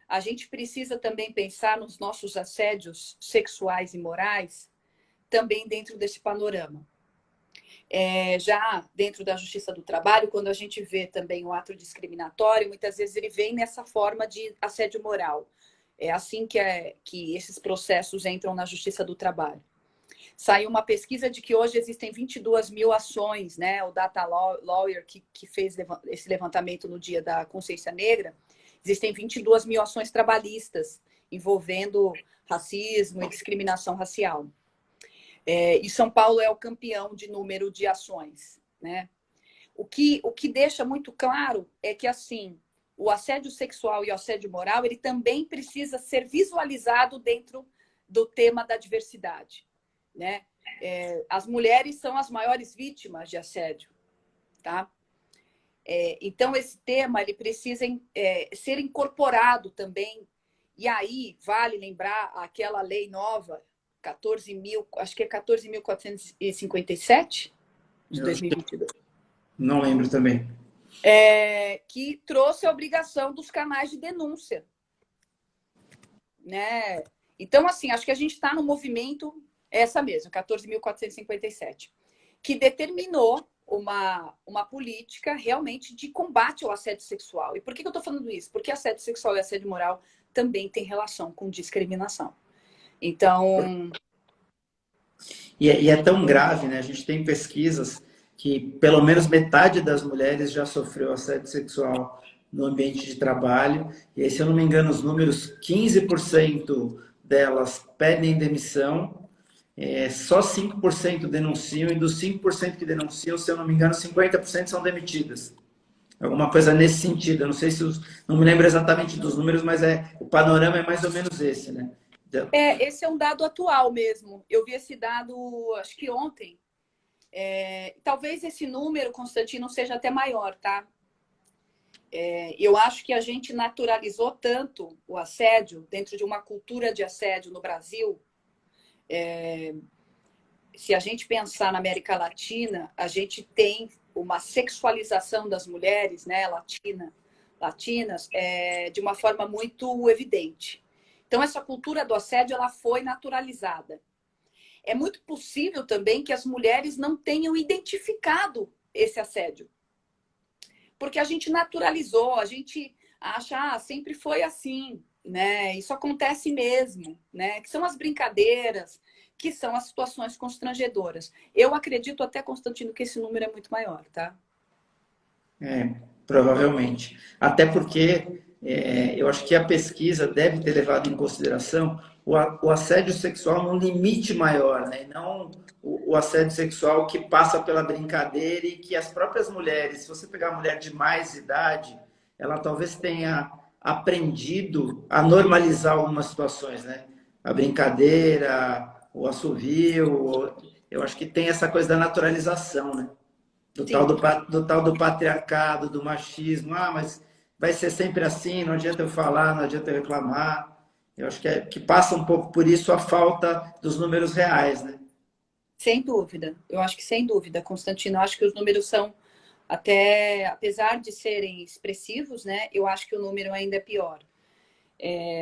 a gente precisa também pensar nos nossos assédios sexuais e morais também dentro desse panorama. Já dentro da Justiça do Trabalho, quando a gente vê também o ato discriminatório, muitas vezes ele vem nessa forma de assédio moral. É assim que esses processos entram na Justiça do Trabalho. Saiu uma pesquisa de que hoje existem 22 mil ações, né? O Data Lawyer, que fez esse levantamento no Dia da Consciência Negra, existem 22 mil ações trabalhistas envolvendo racismo e discriminação racial. E São Paulo é o campeão de número de ações, né? O que deixa muito claro é que, assim, o assédio sexual e o assédio moral, ele também precisa ser visualizado dentro do tema da diversidade, né? As mulheres são as maiores vítimas de assédio, tá? Então, esse tema, ele precisa ser incorporado também. E aí, vale lembrar aquela lei nova, 14.457 de 2022. Não lembro também. Que trouxe a obrigação dos canais de denúncia, né? Então, assim, acho que a gente está no movimento, essa mesmo, 14.457, que determinou uma política realmente de combate ao assédio sexual. E por que eu estou falando isso? Porque assédio sexual e assédio moral também tem relação com discriminação. Então... E é tão grave, né? A gente tem pesquisas que pelo menos metade das mulheres já sofreu assédio sexual no ambiente de trabalho. E aí, se eu não me engano, os números, 15% delas pedem demissão, só 5% denunciam, e dos 5% que denunciam, se eu não me engano, 50% são demitidas. Alguma coisa nesse sentido. Eu não sei se não me lembro exatamente dos números, mas o panorama é mais ou menos esse, né? Esse é um dado atual mesmo. Eu vi esse dado, acho que ontem. Talvez esse número, Constantino, seja até maior, tá? Eu acho que a gente naturalizou tanto o assédio dentro de uma cultura de assédio no Brasil. Se a gente pensar na América Latina, a gente tem uma sexualização das mulheres, né, latinas, de uma forma muito evidente. Então, essa cultura do assédio ela foi naturalizada. É muito possível também que as mulheres não tenham identificado esse assédio. Porque a gente naturalizou, a gente acha, sempre foi assim, né? Isso acontece mesmo, né? Que são as brincadeiras, que são as situações constrangedoras. Eu acredito até, Constantino, que esse número é muito maior, tá? Provavelmente. Até porque eu acho que a pesquisa deve ter levado em consideração o assédio sexual num limite maior, né? Não o assédio sexual que passa pela brincadeira e que as próprias mulheres, se você pegar a mulher de mais idade, ela talvez tenha aprendido a normalizar algumas situações, né? A brincadeira, o assovio, eu acho que tem essa coisa da naturalização, né? Sim. Do tal do patriarcado, do machismo. Ah, mas vai ser sempre assim, não adianta eu falar, não adianta eu reclamar. Eu acho que passa um pouco por isso a falta dos números reais, né? Sem dúvida. Eu acho que sem dúvida, Constantino. Eu acho que os números são até, apesar de serem expressivos, né? Eu acho que o número ainda é pior.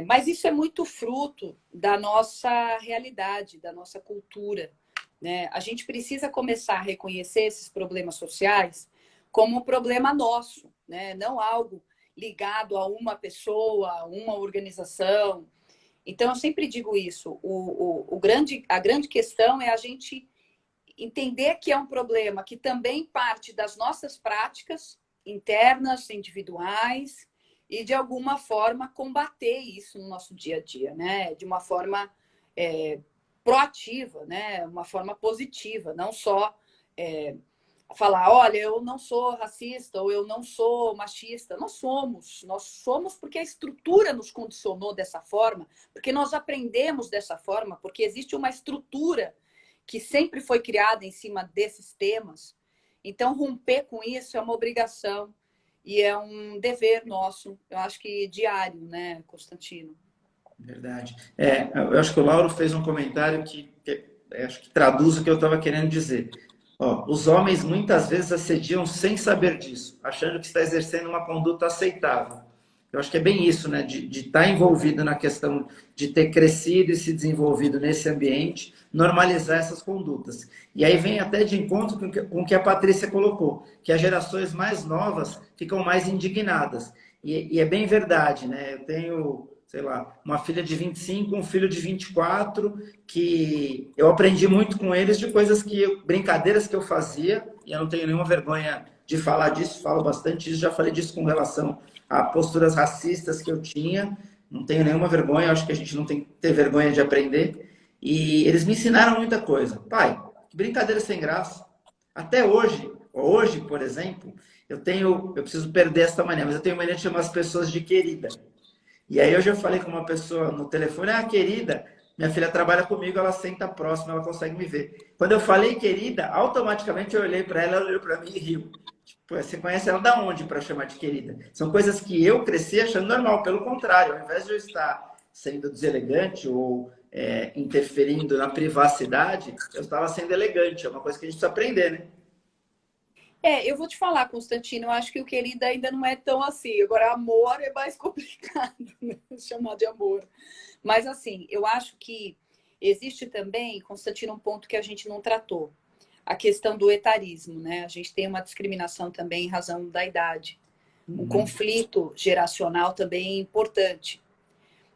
Mas isso é muito fruto da nossa realidade, da nossa cultura, né? A gente precisa começar a reconhecer esses problemas sociais como um problema nosso, né? Não algo ligado a uma pessoa, a uma organização. Então, eu sempre digo isso. A grande questão é a gente entender que é um problema que também parte das nossas práticas internas, individuais, e de alguma forma combater isso no nosso dia a dia, né? De uma forma proativa, né? Uma forma positiva, não só falar, olha, eu não sou racista ou eu não sou machista. Nós somos porque a estrutura nos condicionou dessa forma, porque nós aprendemos dessa forma, porque existe uma estrutura que sempre foi criada em cima desses temas. Então, romper com isso é uma obrigação e é um dever nosso, eu acho que diário, né, Constantino? Verdade. Eu acho que o Lauro fez um comentário que acho que traduz o que eu estava querendo dizer. Ó, os homens muitas vezes assediam sem saber disso, achando que está exercendo uma conduta aceitável. Eu acho que é bem isso, né? De estar envolvido na questão de ter crescido e se desenvolvido nesse ambiente, normalizar essas condutas. E aí vem até de encontro com o que a Patrícia colocou, que as gerações mais novas ficam mais indignadas. E é bem verdade, né? Eu tenho, sei lá, uma filha de 25, um filho de 24, que eu aprendi muito com eles de brincadeiras que eu fazia, e eu não tenho nenhuma vergonha de falar disso, falo bastante disso, já falei disso com relação a posturas racistas que eu tinha, não tenho nenhuma vergonha, acho que a gente não tem que ter vergonha de aprender. E eles me ensinaram muita coisa. Pai, que brincadeira sem graça. Até hoje, por exemplo, eu preciso perder essa mania, mas eu tenho mania de chamar as pessoas de querida. E aí eu já falei com uma pessoa no telefone, querida, minha filha trabalha comigo, ela senta próxima, ela consegue me ver. Quando eu falei querida, automaticamente eu olhei para ela, ela olhou para mim e riu. Tipo, você conhece ela da onde para chamar de querida? São coisas que eu cresci achando normal, pelo contrário, ao invés de eu estar sendo deselegante ou interferindo na privacidade, eu estava sendo elegante. É uma coisa que a gente precisa aprender, né? Eu vou te falar, Constantino, eu acho que o querido ainda não é tão assim. Agora, amor é mais complicado, né? Chamar de amor. Mas, assim, eu acho que existe também, Constantino, um ponto que a gente não tratou. A questão do etarismo, né? A gente tem uma discriminação também em razão da idade. Um conflito geracional também importante.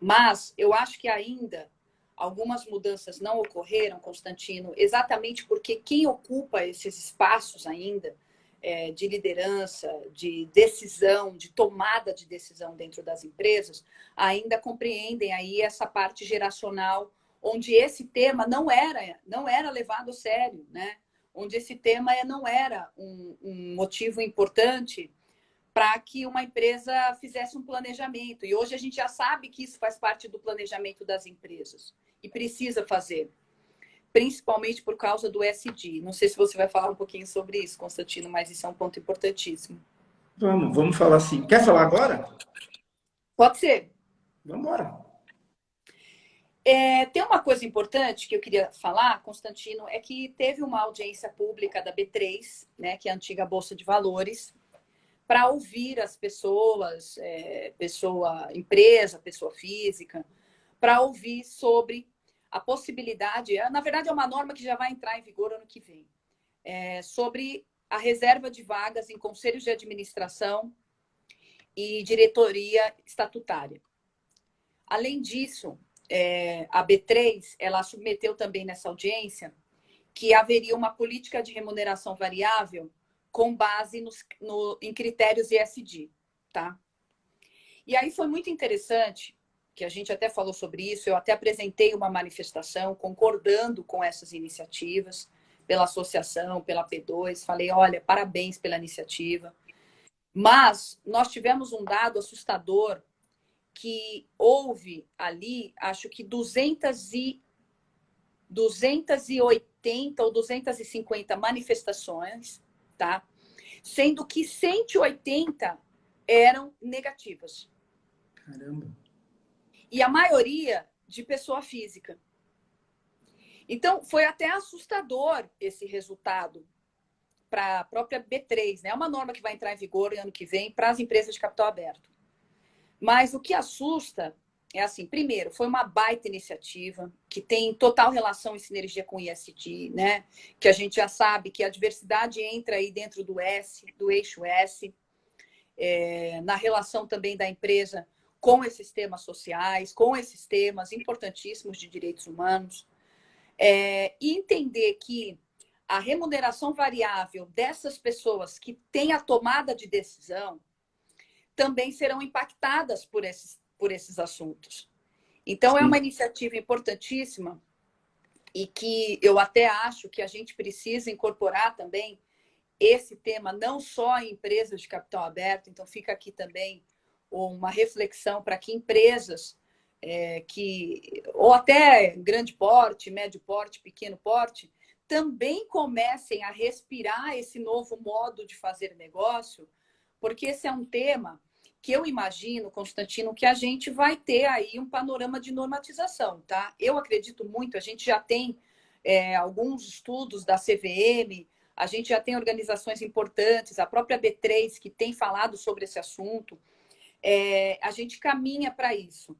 Mas eu acho que ainda algumas mudanças não ocorreram, Constantino, exatamente porque quem ocupa esses espaços ainda de liderança, de decisão, de tomada de decisão dentro das empresas, ainda compreendem aí essa parte geracional, onde esse tema não era levado a sério, né? Onde esse tema não era um motivo importante para que uma empresa fizesse um planejamento. E hoje a gente já sabe que isso faz parte do planejamento das empresas e precisa fazer, principalmente por causa do ESG. Não sei se você vai falar um pouquinho sobre isso, Constantino, mas isso é um ponto importantíssimo. Vamos falar assim. Quer falar agora? Pode ser. Vamos embora. Tem uma coisa importante que eu queria falar, Constantino, é que teve uma audiência pública da B3, né, que é a antiga Bolsa de Valores, para ouvir as pessoas, empresa, pessoa física, para ouvir sobre a possibilidade, na verdade é uma norma que já vai entrar em vigor ano que vem, sobre a reserva de vagas em conselhos de administração e diretoria estatutária. Além disso, a B3, ela submeteu também nessa audiência que haveria uma política de remuneração variável com base em critérios ESG, tá? E aí foi muito interessante, que a gente até falou sobre isso, eu até apresentei uma manifestação concordando com essas iniciativas, pela associação, pela P2, falei, olha, parabéns pela iniciativa. Mas nós tivemos um dado assustador que houve ali, acho que 280 ou 250 manifestações, tá? Sendo que 180 eram negativas. Caramba. E a maioria de pessoa física. Então, foi até assustador esse resultado para a própria B3, né? É uma norma que vai entrar em vigor ano que vem para as empresas de capital aberto. Mas o que assusta é assim, primeiro, foi uma baita iniciativa que tem total relação e sinergia com o ISD, né? Que a gente já sabe que a diversidade entra aí dentro do eixo S, na relação também da empresa com esses temas sociais, com esses temas importantíssimos de direitos humanos. E entender que a remuneração variável dessas pessoas que têm a tomada de decisão também serão impactadas por esses assuntos. Então, é uma iniciativa importantíssima e que eu até acho que a gente precisa incorporar também esse tema, não só em empresas de capital aberto. Então, fica aqui também uma reflexão para que empresas ou até grande porte, médio porte, pequeno porte, também comecem a respirar esse novo modo de fazer negócio, porque esse é um tema que eu imagino, Constantino, que a gente vai ter aí um panorama de normatização, tá? Eu acredito muito, a gente já tem alguns estudos da CVM, a gente já tem organizações importantes, a própria B3 que tem falado sobre esse assunto, a gente caminha para isso.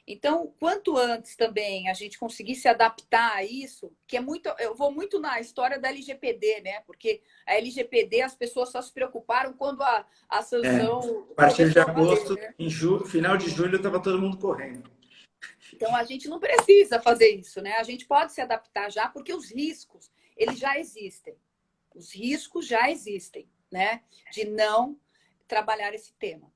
Então, quanto antes também a gente conseguir se adaptar a isso, que é muito, eu vou muito na história da LGPD, né? Porque a LGPD as pessoas só se preocuparam quando a sanção A partir de começou a valer, agosto, né? em final de julho, estava todo mundo correndo. Então a gente não precisa fazer isso, né? A gente pode se adaptar já, porque os riscos, eles já existem. Os riscos já existem, né? De não trabalhar esse tema.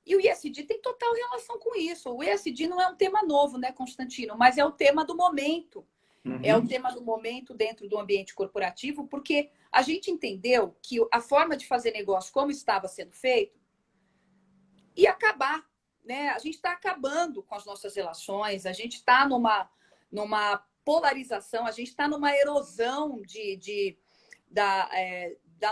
E o ISD tem total relação com isso. O ISD não é um tema novo, né, Constantino? Mas é o tema do momento. Uhum. É o tema do momento dentro do ambiente corporativo, porque a gente entendeu que a forma de fazer negócio como estava sendo feito ia acabar, né? A gente está acabando com as nossas relações, a gente está numa polarização, a gente está numa erosão da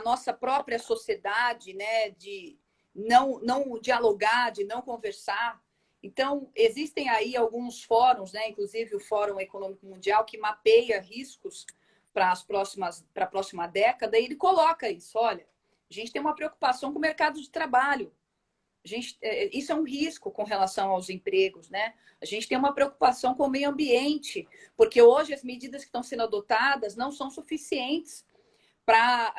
nossa própria sociedade, né? De não dialogar, de não conversar. Então, existem aí alguns fóruns, né? Inclusive o Fórum Econômico Mundial, que mapeia riscos para a próxima década, e ele coloca isso. Olha, a gente tem uma preocupação com o mercado de trabalho. Isso é um risco com relação aos empregos, né? A gente tem uma preocupação com o meio ambiente, porque hoje as medidas que estão sendo adotadas não são suficientes para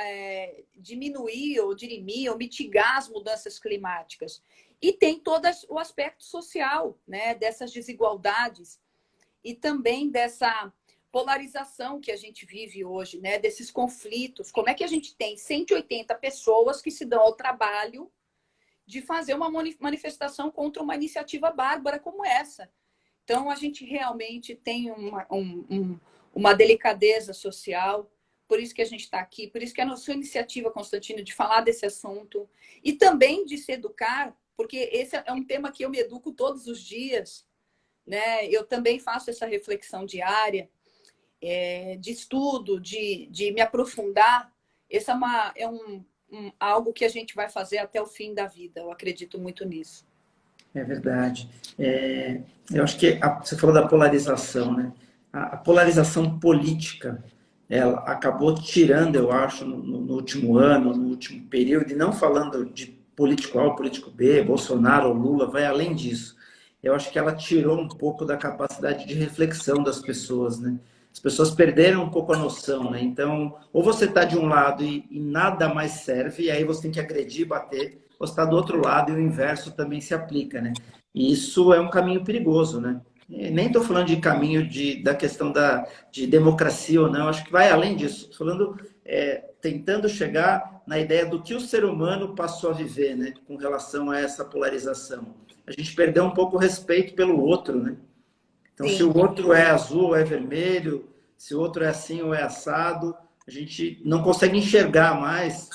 diminuir ou dirimir ou mitigar as mudanças climáticas. E tem todo o aspecto social, né, dessas desigualdades e também dessa polarização que a gente vive hoje, né, desses conflitos. Como é que a gente tem 180 pessoas que se dão ao trabalho de fazer uma manifestação contra uma iniciativa bárbara como essa? Então, a gente realmente tem uma delicadeza social. Por isso que a gente está aqui, por isso que a sua iniciativa, Constantino, de falar desse assunto e também de se educar, porque esse é um tema que eu me educo todos os dias, né? Eu também faço essa reflexão diária, de estudo, de me aprofundar. Esse é algo que a gente vai fazer até o fim da vida. Eu acredito muito nisso. É verdade. Eu acho que você falou da polarização, né? A polarização política, ela acabou tirando, eu acho, no último ano, no último período, e não falando de político A ou político B, Bolsonaro ou Lula, vai além disso. Eu acho que ela tirou um pouco da capacidade de reflexão das pessoas, né? As pessoas perderam um pouco a noção, né? Então, ou você está de um lado e nada mais serve, e aí você tem que agredir, bater, ou você está do outro lado e o inverso também se aplica, né? E isso é um caminho perigoso, né? E nem estou falando de caminho da questão de democracia ou não, acho que vai além disso. Estou falando, tentando chegar na ideia do que o ser humano passou a viver, né? Com relação a essa polarização. A gente perdeu um pouco o respeito pelo outro, né? Então, se Sim. o outro é azul ou é vermelho, se o outro é assim ou é assado, a gente não consegue enxergar mais,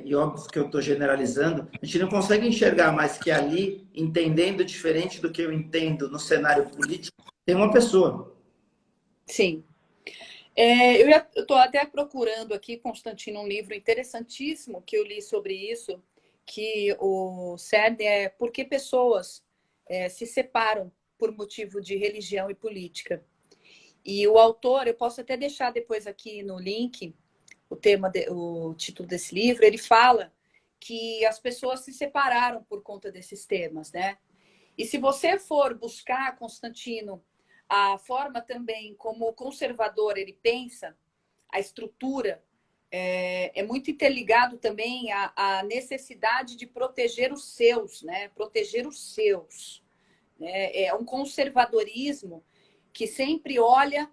e óbvio que eu estou generalizando, a gente não consegue enxergar mais que ali, entendendo diferente do que eu entendo no cenário político, tem uma pessoa. Sim. Eu estou até procurando aqui, Constantino, um livro interessantíssimo que eu li sobre isso, que o cerne é Por que pessoas se separam por motivo de religião e política. E o autor, eu posso até deixar depois aqui no link o título desse livro, ele fala que as pessoas se separaram por conta desses temas, né? E se você for buscar, Constantino, a forma também como o conservador ele pensa, a estrutura, é muito interligado também à necessidade de proteger os seus, né? Proteger os seus. Né? É um conservadorismo que sempre olha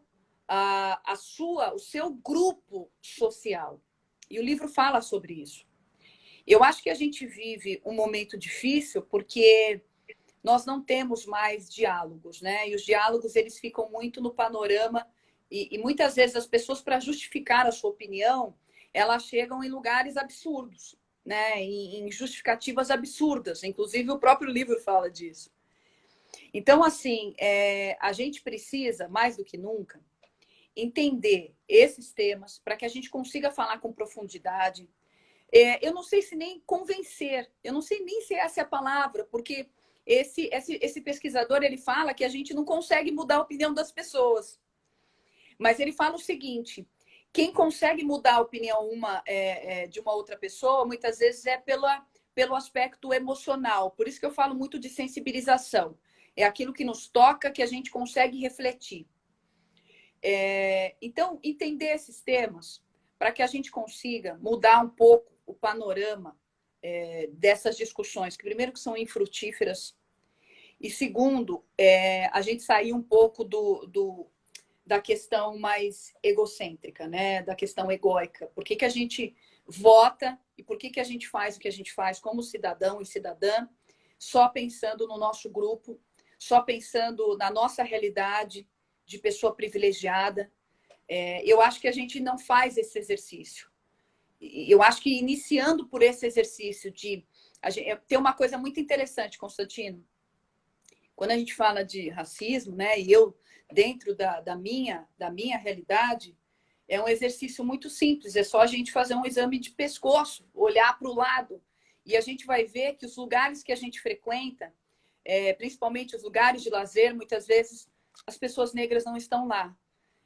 o seu grupo social. E o livro fala sobre isso. Eu acho que a gente vive um momento difícil porque nós não temos mais diálogos, né? E os diálogos eles ficam muito no panorama e muitas vezes as pessoas, para justificar a sua opinião, elas chegam em lugares absurdos, né? Em justificativas absurdas. Inclusive o próprio livro fala disso. Então, assim, a gente precisa, mais do que nunca, entender esses temas para que a gente consiga falar com profundidade. Eu não sei se nem convencer, eu não sei nem se essa é a palavra, porque esse pesquisador ele fala que a gente não consegue mudar a opinião das pessoas. Mas ele fala o seguinte: quem consegue mudar a opinião de uma outra pessoa, muitas vezes é pelo aspecto emocional. Por isso que eu falo muito de sensibilização. É aquilo que nos toca, que a gente consegue refletir. Então, entender esses temas para que a gente consiga mudar um pouco o panorama dessas discussões, que primeiro que são infrutíferas, e segundo, a gente sair um pouco da questão mais egocêntrica, né? Da questão egóica. Por que a gente vota e por que a gente faz o que a gente faz como cidadão e cidadã, só pensando no nosso grupo, só pensando na nossa realidade de pessoa privilegiada. Eu acho que a gente não faz esse exercício. Eu acho que iniciando por esse exercício tem uma coisa muito interessante, Constantino. Quando a gente fala de racismo, né, e eu, dentro da minha realidade, é um exercício muito simples. É só a gente fazer um exame de pescoço, olhar para o lado, e a gente vai ver que os lugares que a gente frequenta, principalmente os lugares de lazer, muitas vezes as pessoas negras não estão lá.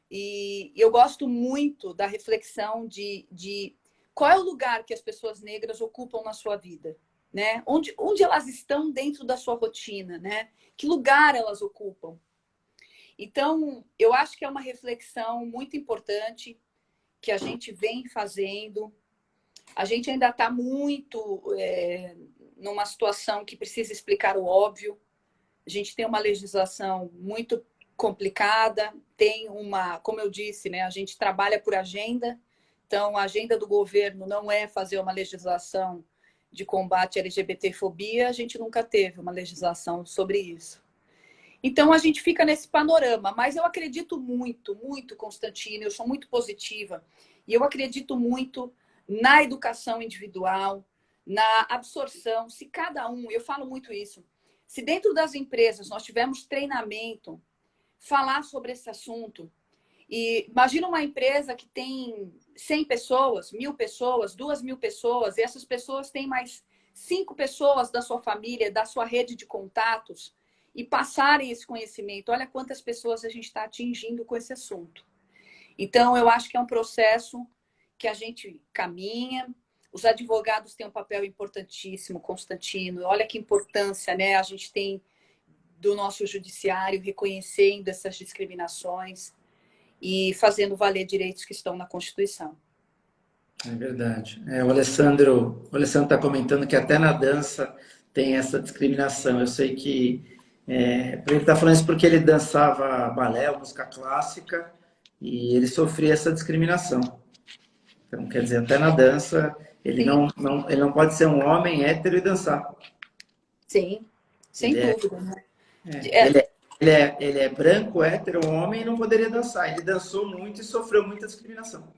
E eu gosto muito da reflexão de qual é o lugar que as pessoas negras ocupam na sua vida, né? Onde elas estão dentro da sua rotina, né? Que lugar elas ocupam? Então, eu acho que é uma reflexão muito importante que a gente vem fazendo. A gente ainda está muito numa situação que precisa explicar o óbvio. A gente tem uma legislação muito complicada, como eu disse, né, a gente trabalha por agenda, então a agenda do governo não é fazer uma legislação de combate à LGBTfobia, a gente nunca teve uma legislação sobre isso. Então a gente fica nesse panorama, mas eu acredito muito, muito, Constantino, eu sou muito positiva, e eu acredito muito na educação individual, na absorção, se cada um, eu falo muito isso, se dentro das empresas nós tivermos treinamento, falar sobre esse assunto, e imagina uma empresa que tem 100 pessoas, 1.000 pessoas, 2.000 pessoas, e essas pessoas têm mais 5 pessoas da sua família, da sua rede de contatos, e passarem esse conhecimento. Olha quantas pessoas a gente está atingindo com esse assunto. Então, eu acho que é um processo que a gente caminha. Os advogados têm um papel importantíssimo, Constantino. Olha que importância, né? A gente tem do nosso judiciário reconhecendo essas discriminações e fazendo valer direitos que estão na Constituição. É verdade. O Alessandro está comentando que até na dança tem essa discriminação. Eu sei que ele está falando isso porque ele dançava balé, música clássica, e ele sofria essa discriminação. Então, quer dizer, até na dança, ele não pode ser um homem hétero e dançar. Sim, sem dúvida. Né? Ele é branco, hétero, homem e não poderia dançar. Ele dançou muito e sofreu muita discriminação.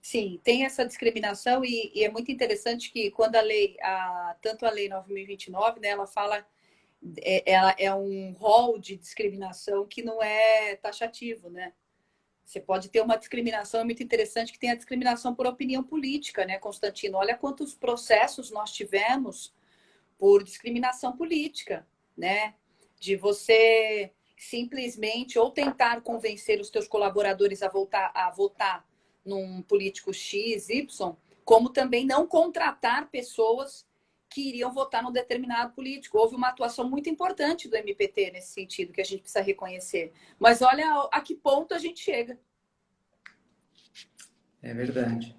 Sim, tem essa discriminação e é muito interessante que quando a lei, tanto a lei 9.029, né, ela fala, ela é um rol de discriminação que não é taxativo, né? Você pode ter uma discriminação, é muito interessante que tem a discriminação por opinião política, né, Constantino? Olha quantos processos nós tivemos por discriminação política, né? De você simplesmente ou tentar convencer os teus colaboradores a votar num político X, Y, como também não contratar pessoas que iriam votar num determinado político. Houve uma atuação muito importante do MPT nesse sentido, que a gente precisa reconhecer. Mas olha a que ponto a gente chega. É verdade.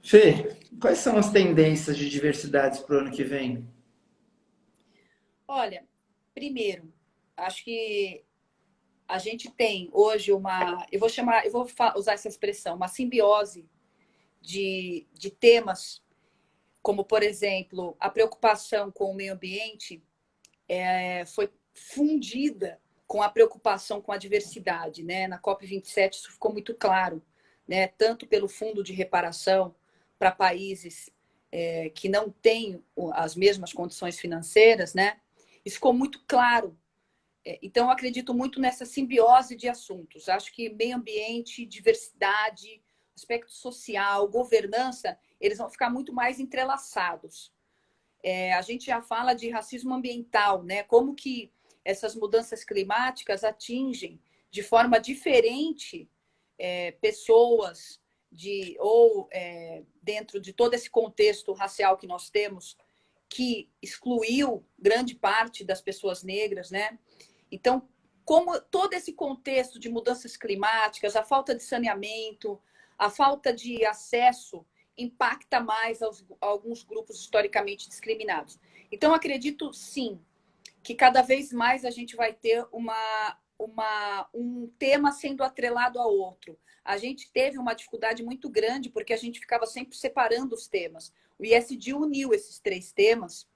Fê, quais são as tendências de diversidades para o ano que vem? Olha, primeiro, acho que a gente tem hoje eu vou usar essa expressão, uma simbiose de temas, como, por exemplo, a preocupação com o meio ambiente foi fundida com a preocupação com a diversidade, né? Na COP27 isso ficou muito claro, né? Tanto pelo fundo de reparação para países que não têm as mesmas condições financeiras, né? Isso ficou muito claro. Então, eu acredito muito nessa simbiose de assuntos. Acho que meio ambiente, diversidade, aspecto social, governança, eles vão ficar muito mais entrelaçados. A gente já fala de racismo ambiental, né? Como que essas mudanças climáticas atingem de forma diferente pessoas dentro de todo esse contexto racial que nós temos, que excluiu grande parte das pessoas negras, né? Então, como todo esse contexto de mudanças climáticas, a falta de saneamento, a falta de acesso impacta mais alguns grupos historicamente discriminados. Então, acredito, sim, que cada vez mais a gente vai ter um tema sendo atrelado ao outro. A gente teve uma dificuldade muito grande porque a gente ficava sempre separando os temas. O ISD uniu esses 3 temas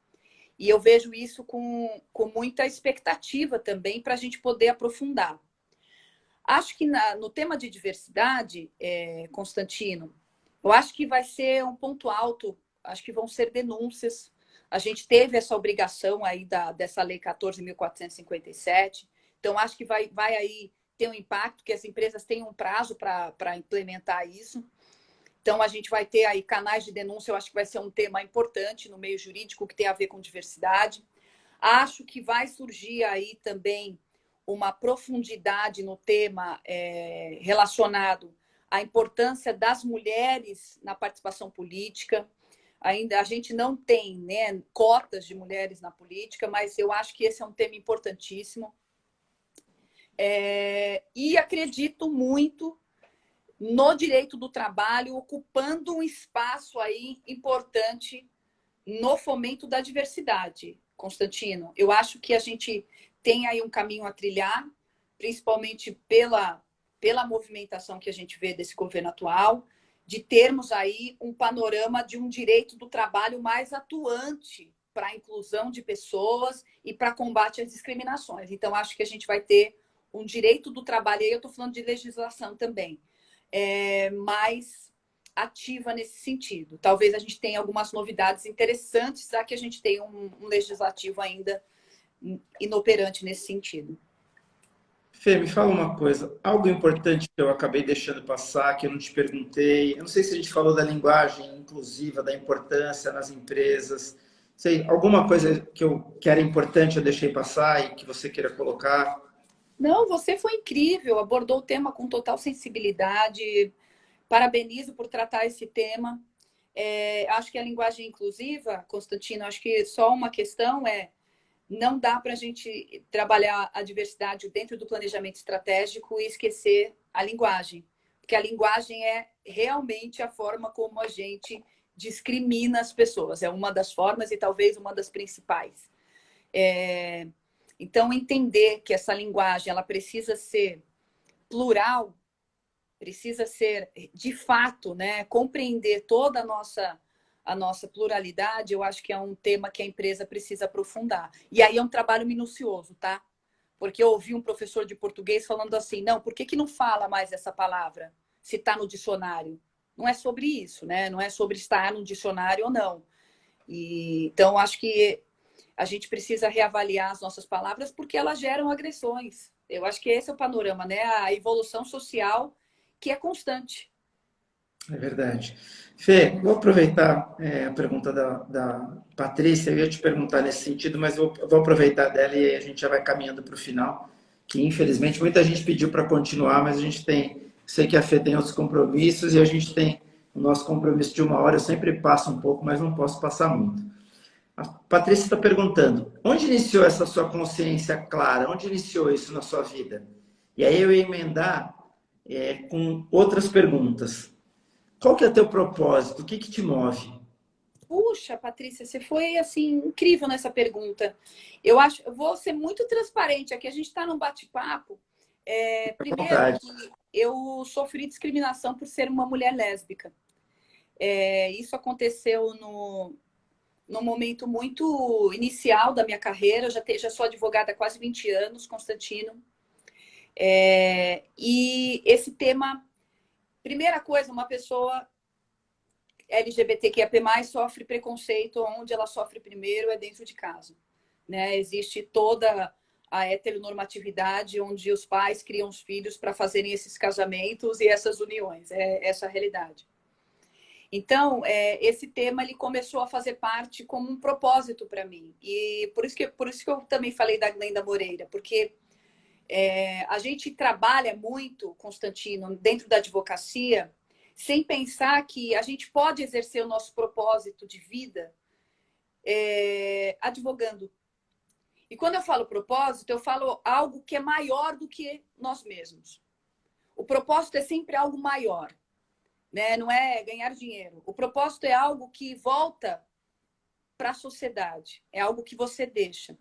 e eu vejo isso com muita expectativa também para a gente poder aprofundar. Acho que no tema de diversidade, Constantino, eu acho que vai ser um ponto alto, acho que vão ser denúncias. A gente teve essa obrigação aí dessa lei 14.457, então acho que vai aí ter um impacto, que as empresas têm um prazo para implementar isso. Então, a gente vai ter aí canais de denúncia, eu acho que vai ser um tema importante no meio jurídico que tem a ver com diversidade. Acho que vai surgir aí também uma profundidade no tema relacionado à importância das mulheres na participação política. Ainda a gente não tem, né, cotas de mulheres na política, mas eu acho que esse é um tema importantíssimo. E acredito muito no direito do trabalho, ocupando um espaço aí importante no fomento da diversidade, Constantino. Eu acho que a gente tem aí um caminho a trilhar, principalmente pela movimentação que a gente vê desse governo atual, de termos aí um panorama de um direito do trabalho mais atuante para a inclusão de pessoas e para combate às discriminações. Então, acho que a gente vai ter um direito do trabalho, e aí eu estou falando de legislação também, mais ativa nesse sentido. Talvez a gente tenha algumas novidades interessantes, já que a gente tem um legislativo ainda inoperante nesse sentido. Fê, me fala uma coisa, algo importante que eu acabei deixando passar, que eu não te perguntei. Eu não sei se a gente falou da linguagem inclusiva, da importância nas empresas. Sei, alguma coisa que era importante eu deixei passar e que você queira colocar. Não, você foi incrível, abordou o tema com total sensibilidade. Parabenizo por tratar esse tema. Acho que a linguagem inclusiva, Constantino, acho que só uma questão não dá para a gente trabalhar a diversidade dentro do planejamento estratégico e esquecer a linguagem, porque a linguagem é realmente a forma como a gente discrimina as pessoas, é uma das formas e talvez uma das principais. Então, entender que essa linguagem ela precisa ser plural, precisa ser, de fato, né, compreender toda a nossa pluralidade, eu acho que é um tema que a empresa precisa aprofundar. E aí é um trabalho minucioso, tá? Porque eu ouvi um professor de português falando assim, não, por que, que não fala mais essa palavra se está no dicionário? Não é sobre isso, né? Não é sobre estar no dicionário ou não. Então, acho que a gente precisa reavaliar as nossas palavras porque elas geram agressões. Eu acho que esse é o panorama, né? A evolução social que é constante. É verdade. Fê, vou aproveitar a pergunta da Patrícia, eu ia te perguntar nesse sentido, mas vou aproveitar dela e a gente já vai caminhando para o final, que infelizmente muita gente pediu para continuar, mas a gente tem, sei que a Fê tem outros compromissos e a gente tem o nosso compromisso de 1 hora, eu sempre passo um pouco, mas não posso passar muito. A Patrícia está perguntando, onde iniciou essa sua consciência clara? Onde iniciou isso na sua vida? E aí eu ia emendar com outras perguntas. Qual que é o teu propósito? O que que te move? Puxa, Patrícia, você foi assim incrível nessa pergunta. Eu vou ser muito transparente aqui. A gente está num bate-papo. À Primeiro, vontade. que eu sofri discriminação por ser uma mulher lésbica. Isso aconteceu no momento muito inicial da minha carreira. Já sou advogada há quase 20 anos, Constantino. E esse tema, primeira coisa, uma pessoa LGBTQIA+, sofre preconceito, onde ela sofre primeiro é dentro de casa. Né? Existe toda a heteronormatividade, onde os pais criam os filhos para fazerem esses casamentos e essas uniões. É essa a realidade. Então, esse tema ele começou a fazer parte como um propósito para mim. E por isso que eu também falei da Glenda Moreira, porque a gente trabalha muito, Constantino, dentro da advocacia, sem pensar que a gente pode exercer o nosso propósito de vida advogando. E quando eu falo propósito, eu falo algo que é maior do que nós mesmos. O propósito é sempre algo maior, né? Não é ganhar dinheiro. O propósito é algo que volta para a sociedade, é algo que você deixa.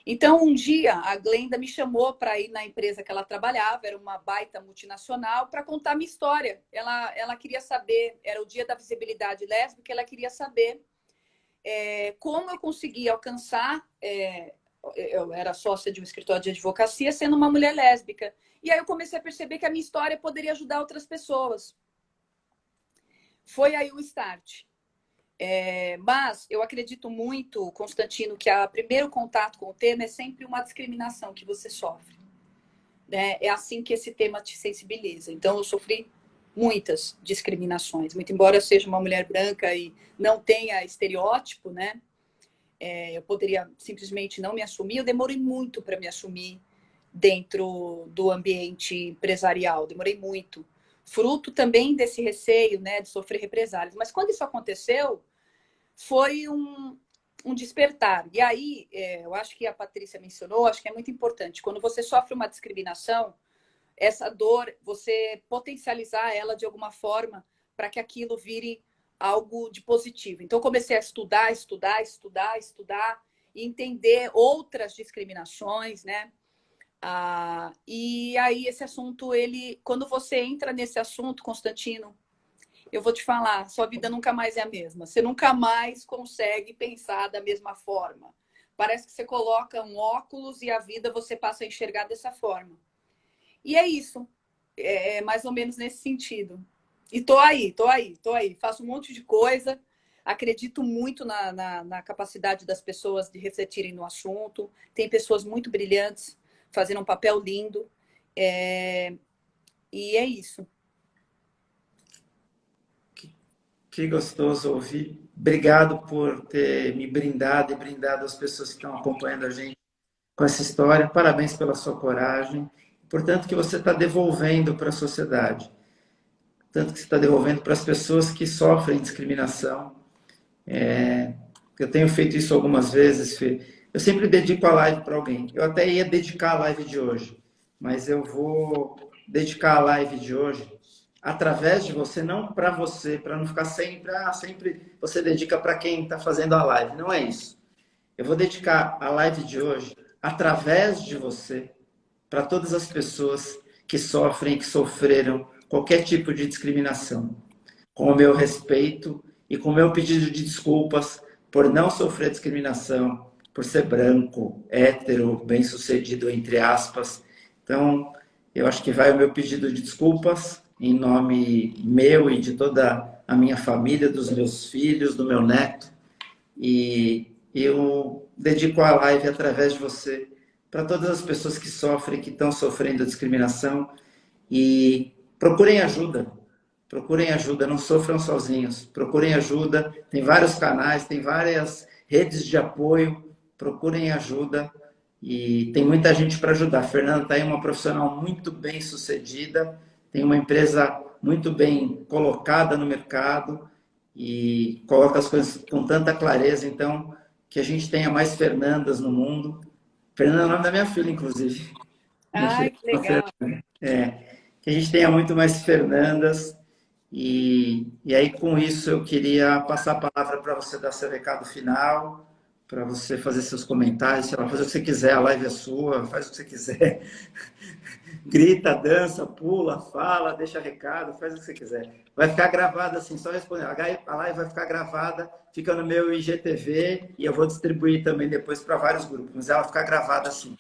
Então, um dia, a Glenda me chamou para ir na empresa que ela trabalhava, era uma baita multinacional, para contar minha história. Ela queria saber, era o dia da visibilidade lésbica, ela queria saber como eu consegui alcançar. Eu era sócia de um escritório de advocacia, sendo uma mulher lésbica. E aí eu comecei a perceber que a minha história poderia ajudar outras pessoas. Foi aí o start. Mas eu acredito muito, Constantino, que o primeiro contato com o tema é sempre uma discriminação que você sofre. Né? É assim que esse tema te sensibiliza. Então, eu sofri muitas discriminações. Muito embora eu seja uma mulher branca e não tenha estereótipo, né? Eu poderia simplesmente não me assumir. Eu demorei muito para me assumir dentro do ambiente empresarial. Demorei muito. Fruto também desse receio, né, de sofrer represálias. Mas quando isso aconteceu, foi um despertar. E aí, eu acho que a Patrícia mencionou, acho que é muito importante. Quando você sofre uma discriminação, essa dor, você potencializar ela de alguma forma para que aquilo vire algo de positivo. Então, eu comecei a estudar e entender outras discriminações, né? E aí, esse assunto, quando você entra nesse assunto, Constantino, eu vou te falar, sua vida nunca mais é a mesma. Você nunca mais consegue pensar da mesma forma. Parece que você coloca um óculos e a vida você passa a enxergar dessa forma. E é isso. É mais ou menos nesse sentido. E tô aí. Faço um monte de coisa. Acredito muito na capacidade das pessoas de refletirem no assunto. Tem pessoas muito brilhantes fazendo um papel lindo. E é isso. Que gostoso ouvir. Obrigado por ter me brindado e brindado as pessoas que estão acompanhando a gente com essa história. Parabéns pela sua coragem. Portanto, que você está devolvendo para a sociedade. Tanto que você está devolvendo para as pessoas que sofrem discriminação. Eu tenho feito isso algumas vezes, Fê. Eu sempre dedico a live para alguém. Eu até ia dedicar a live de hoje, mas eu vou dedicar a live de hoje através de você, não para você, para não ficar sempre, sempre você dedica para quem está fazendo a live. Não é isso. Eu vou dedicar a live de hoje através de você para todas as pessoas que sofrem, que sofreram qualquer tipo de discriminação, com o meu respeito e com o meu pedido de desculpas por não sofrer discriminação, por ser branco, hétero, bem-sucedido, entre aspas. Então, eu acho que vai o meu pedido de desculpas em nome meu e de toda a minha família, dos meus filhos, do meu neto. E eu dedico a live através de você para todas as pessoas que sofrem, que estão sofrendo discriminação, e procurem ajuda, não sofram sozinhos, procurem ajuda, tem vários canais, tem várias redes de apoio, procurem ajuda e tem muita gente para ajudar. A Fernanda está aí, uma profissional muito bem sucedida, tem uma empresa muito bem colocada no mercado e coloca as coisas com tanta clareza, então que a gente tenha mais Fernandas no mundo. Fernanda é o nome da minha filha, inclusive. Minha filha Ai, que legal. que a gente tenha muito mais Fernandas. E aí, com isso, eu queria passar a palavra para você dar seu recado final, para você fazer seus comentários, sei lá, fazer o que você quiser, a live é sua, faz o que você quiser. Grita, dança, pula, fala, deixa recado, faz o que você quiser. Vai ficar gravada assim, só responder. A live vai ficar gravada, fica no meu IGTV e eu vou distribuir também depois para vários grupos, mas ela vai ficar gravada assim.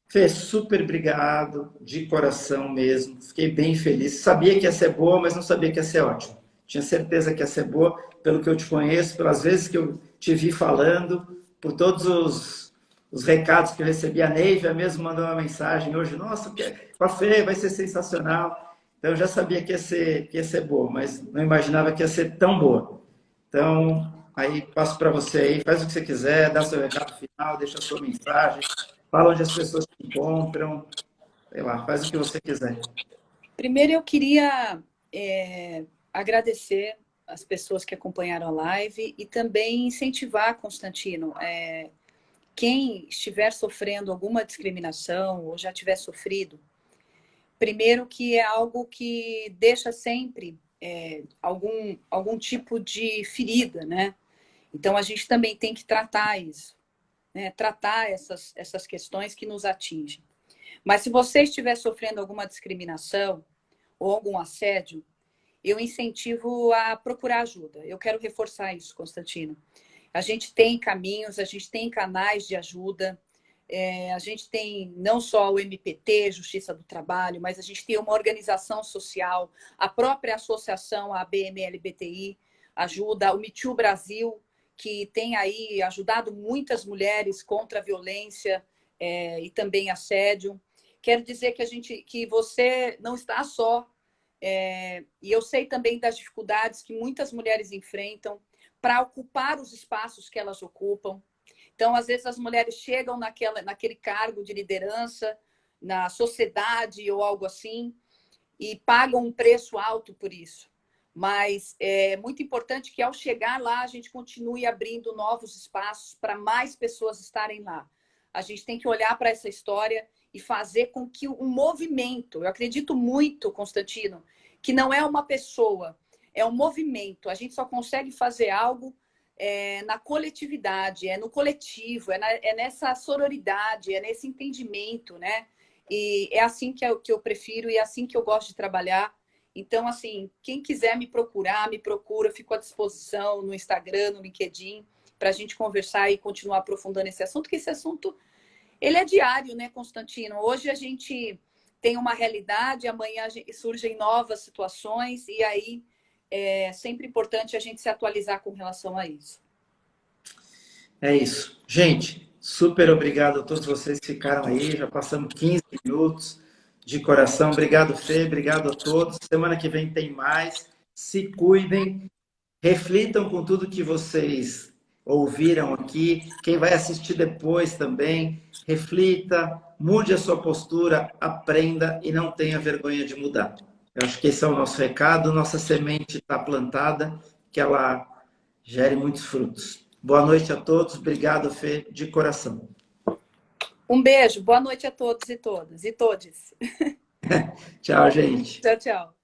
Fê, super obrigado, de coração mesmo. Fiquei bem feliz. Sabia que ia ser boa, mas não sabia que ia ser ótimo. Tinha certeza que ia ser boa, pelo que eu te conheço, pelas vezes que eu te vi falando, por todos os recados que eu recebi. A Neivia mesmo mandou uma mensagem hoje. Nossa, com a Fê vai ser sensacional. Então, eu já sabia que ia ser boa, mas não imaginava que ia ser tão boa. Então, aí passo para você aí, faz o que você quiser, dá seu recado final, deixa a sua mensagem, fala onde as pessoas te encontram, sei lá, faz o que você quiser. Primeiro, eu queria agradecer as pessoas que acompanharam a live e também incentivar, Constantino, quem estiver sofrendo alguma discriminação ou já tiver sofrido, primeiro que é algo que deixa sempre algum tipo de ferida, né? Então, a gente também tem que tratar isso, né? Tratar essas questões que nos atingem. Mas se você estiver sofrendo alguma discriminação ou algum assédio, eu incentivo a procurar ajuda. Eu quero reforçar isso, Constantino. A gente tem caminhos, a gente tem canais de ajuda, a gente tem não só o MPT, Justiça do Trabalho, mas a gente tem uma organização social, a própria associação, a ABMLBTI, ajuda, o Me Too Brasil, que tem aí ajudado muitas mulheres contra a violência e também assédio. Quero dizer que você não está só, e eu sei também das dificuldades que muitas mulheres enfrentam para ocupar os espaços que elas ocupam. Então, às vezes, as mulheres chegam naquele cargo de liderança na sociedade ou algo assim e pagam um preço alto por isso. Mas é muito importante que, ao chegar lá, a gente continue abrindo novos espaços para mais pessoas estarem lá. A gente tem que olhar para essa história e fazer com que um movimento, eu acredito muito, Constantino, que não é uma pessoa, é um movimento. A gente só consegue fazer algo na coletividade, no coletivo, nessa sororidade, nesse entendimento, né? E é assim que eu prefiro e é assim que eu gosto de trabalhar. Então, assim, quem quiser me procurar, me procura, fico à disposição no Instagram, no LinkedIn, para a gente conversar e continuar aprofundando esse assunto, que esse assunto, ele é diário, né, Constantino? Hoje a gente tem uma realidade, amanhã surgem novas situações, e aí é sempre importante a gente se atualizar com relação a isso. É isso. Gente, Super obrigado a todos vocês que ficaram aí. Já passamos 15 minutos de coração. Obrigado, Fê. Obrigado a todos. Semana que vem tem mais. Se cuidem. Reflitam com tudo que vocês ouviram aqui. Quem vai assistir depois também, reflita, mude a sua postura, aprenda e não tenha vergonha de mudar. Eu acho que esse é o nosso recado. Nossa semente está plantada, que ela gere muitos frutos. Boa noite a todos. Obrigado, Fê, de coração. Um beijo. Boa noite a todos e todas. E todes. Tchau, gente. Tchau, tchau.